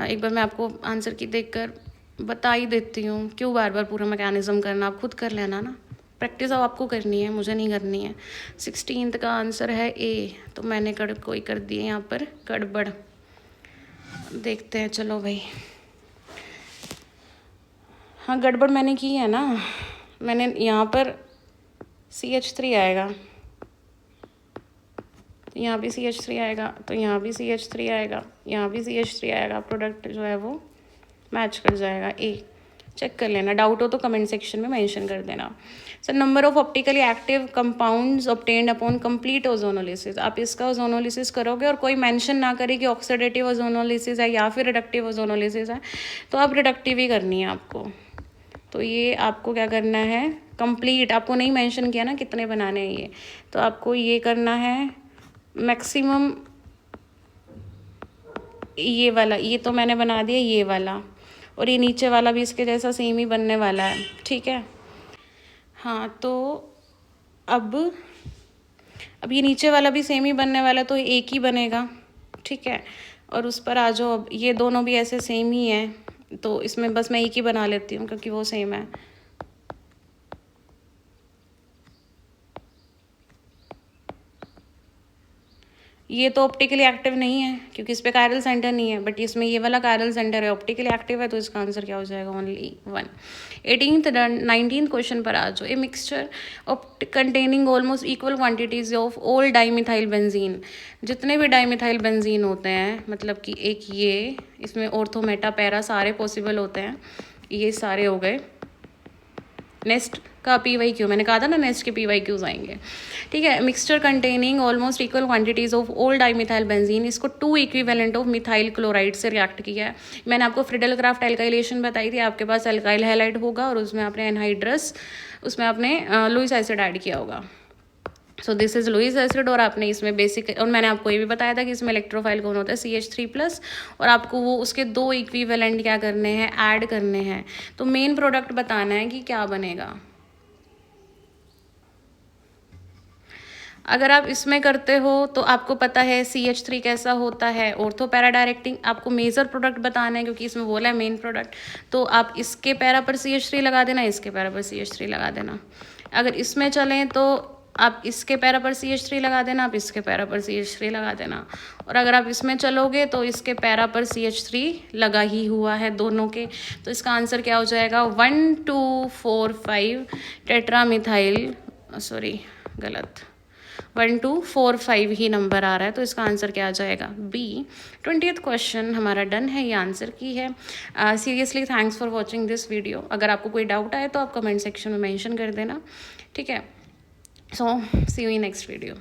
Speaker 1: एक बार मैं आपको आंसर की देखकर बता ही देती हूँ, क्यों बार बार पूरा मैकेनिज्म करना, आप खुद कर लेना ना। प्रैक्टिस अब आपको करनी है, मुझे नहीं करनी है। 16th का आंसर है ए, तो मैंने कोई कर दिए यहाँ पर गड़बड़। देखते हैं, चलो भाई। हाँ गड़बड़ मैंने की है ना, मैंने यहाँ पर CH3 आएगा, यहाँ भी CH3 आएगा, तो यहाँ भी CH3 आएगा, यहाँ भी CH3 आएगा। प्रोडक्ट जो है वो मैच कर जाएगा। ए चेक कर लेना, डाउट हो तो कमेंट सेक्शन में मेंशन कर देना। Sir number of optically active compounds obtained upon complete ozonolysis, आप इसका ओजोनोलिसिस करोगे और कोई मेंशन ना करे कि ऑक्सीडेटिव ओजोनोलिसिस है या फिर रिडक्टिव ओजोनोलिसिस है, तो आप रिडक्टिव ही करनी है आपको। तो ये आपको क्या करना है, कंप्लीट, आपको नहीं मेंशन किया ना कितने बनाने हैं ये, तो आपको ये करना है मैक्सिमम। ये वाला, ये तो मैंने बना दिया ये वाला, और ये नीचे वाला भी इसके जैसा सेम ही बनने वाला है, ठीक है। हाँ तो अब ये नीचे वाला भी सेम ही बनने वाला है, तो एक ही बनेगा, ठीक है। और उस पर आ जाओ, अब ये दोनों भी ऐसे सेम ही है, तो इसमें बस मैं एक ही बना लेती हूँ क्योंकि वो सेम है। ये तो ऑप्टिकली एक्टिव नहीं है क्योंकि इस पर कायरल सेंटर नहीं है, बट इसमें ये वाला कायरल सेंटर है, ऑप्टिकली एक्टिव है, तो इसका आंसर क्या हो जाएगा, ओनली 1। 18th 19th क्वेश्चन पर आ जाओ। A mixture containing almost equal quantities of all dimethyl benzene, जितने भी डाईमिथाइल बेंजीन होते हैं, मतलब कि एक ये, इसमें ऑर्थो मेटा पैरा सारे पॉसिबल होते हैं, ये सारे हो गए। नेक्स्ट का PYQ, मैंने कहा था ना नेक्स्ट के PYQs आएंगे, ठीक है। Mixture containing almost equal quantities of all dimethyl benzene, इसको 2 इक्विवेलेंट ऑफ मिथाइल क्लोराइड से रिएक्ट किया है। मैंने आपको फ्रिडल क्राफ्ट एल्काइलेशन बताई थी, आपके पास एल्काइल हैलाइड होगा और उसमें आपने एनहाइड्रस, उसमें आपने लुइस एसिड ऐड किया होगा। So this is Lewis acid, और आपने इसमें बेसिक, और मैंने आपको ये भी बताया था कि इसमें इलेक्ट्रोफाइल कौन होता है, CH3+, और आपको वो उसके 2 इक्विवेलेंट क्या करने हैं, ऐड करने हैं। तो मेन प्रोडक्ट बताना है कि क्या बनेगा। अगर आप इसमें करते हो तो आपको पता है CH3 कैसा होता है, ऑर्थो पैरा डायरेक्टिंग, आपको मेजर प्रोडक्ट बताना है क्योंकि इसमें बोला है मेन प्रोडक्ट, तो आप इसके पैरा पर CH3 लगा देना, इसके पैरा पर CH3 लगा देना। अगर इसमें चलें तो आप इसके पैरा पर CH3 लगा देना, आप इसके पैरा पर CH3 लगा देना, और अगर आप इसमें चलोगे तो इसके पैरा पर CH3 लगा ही हुआ है दोनों के, तो इसका आंसर क्या हो जाएगा, 1 2 4 5 टेट्रामिथाइल, सॉरी गलत, 1 2 4 5 ही नंबर आ रहा है, तो इसका आंसर क्या आ जाएगा, B। 20th क्वेश्चन हमारा डन है, ये आंसर की है। Seriously thanks for watching this video. अगर आपको कोई डाउट आए तो आप कमेंट सेक्शन में मेंशन कर देना, ठीक है। सो सी यू इन नेक्स्ट वीडियो।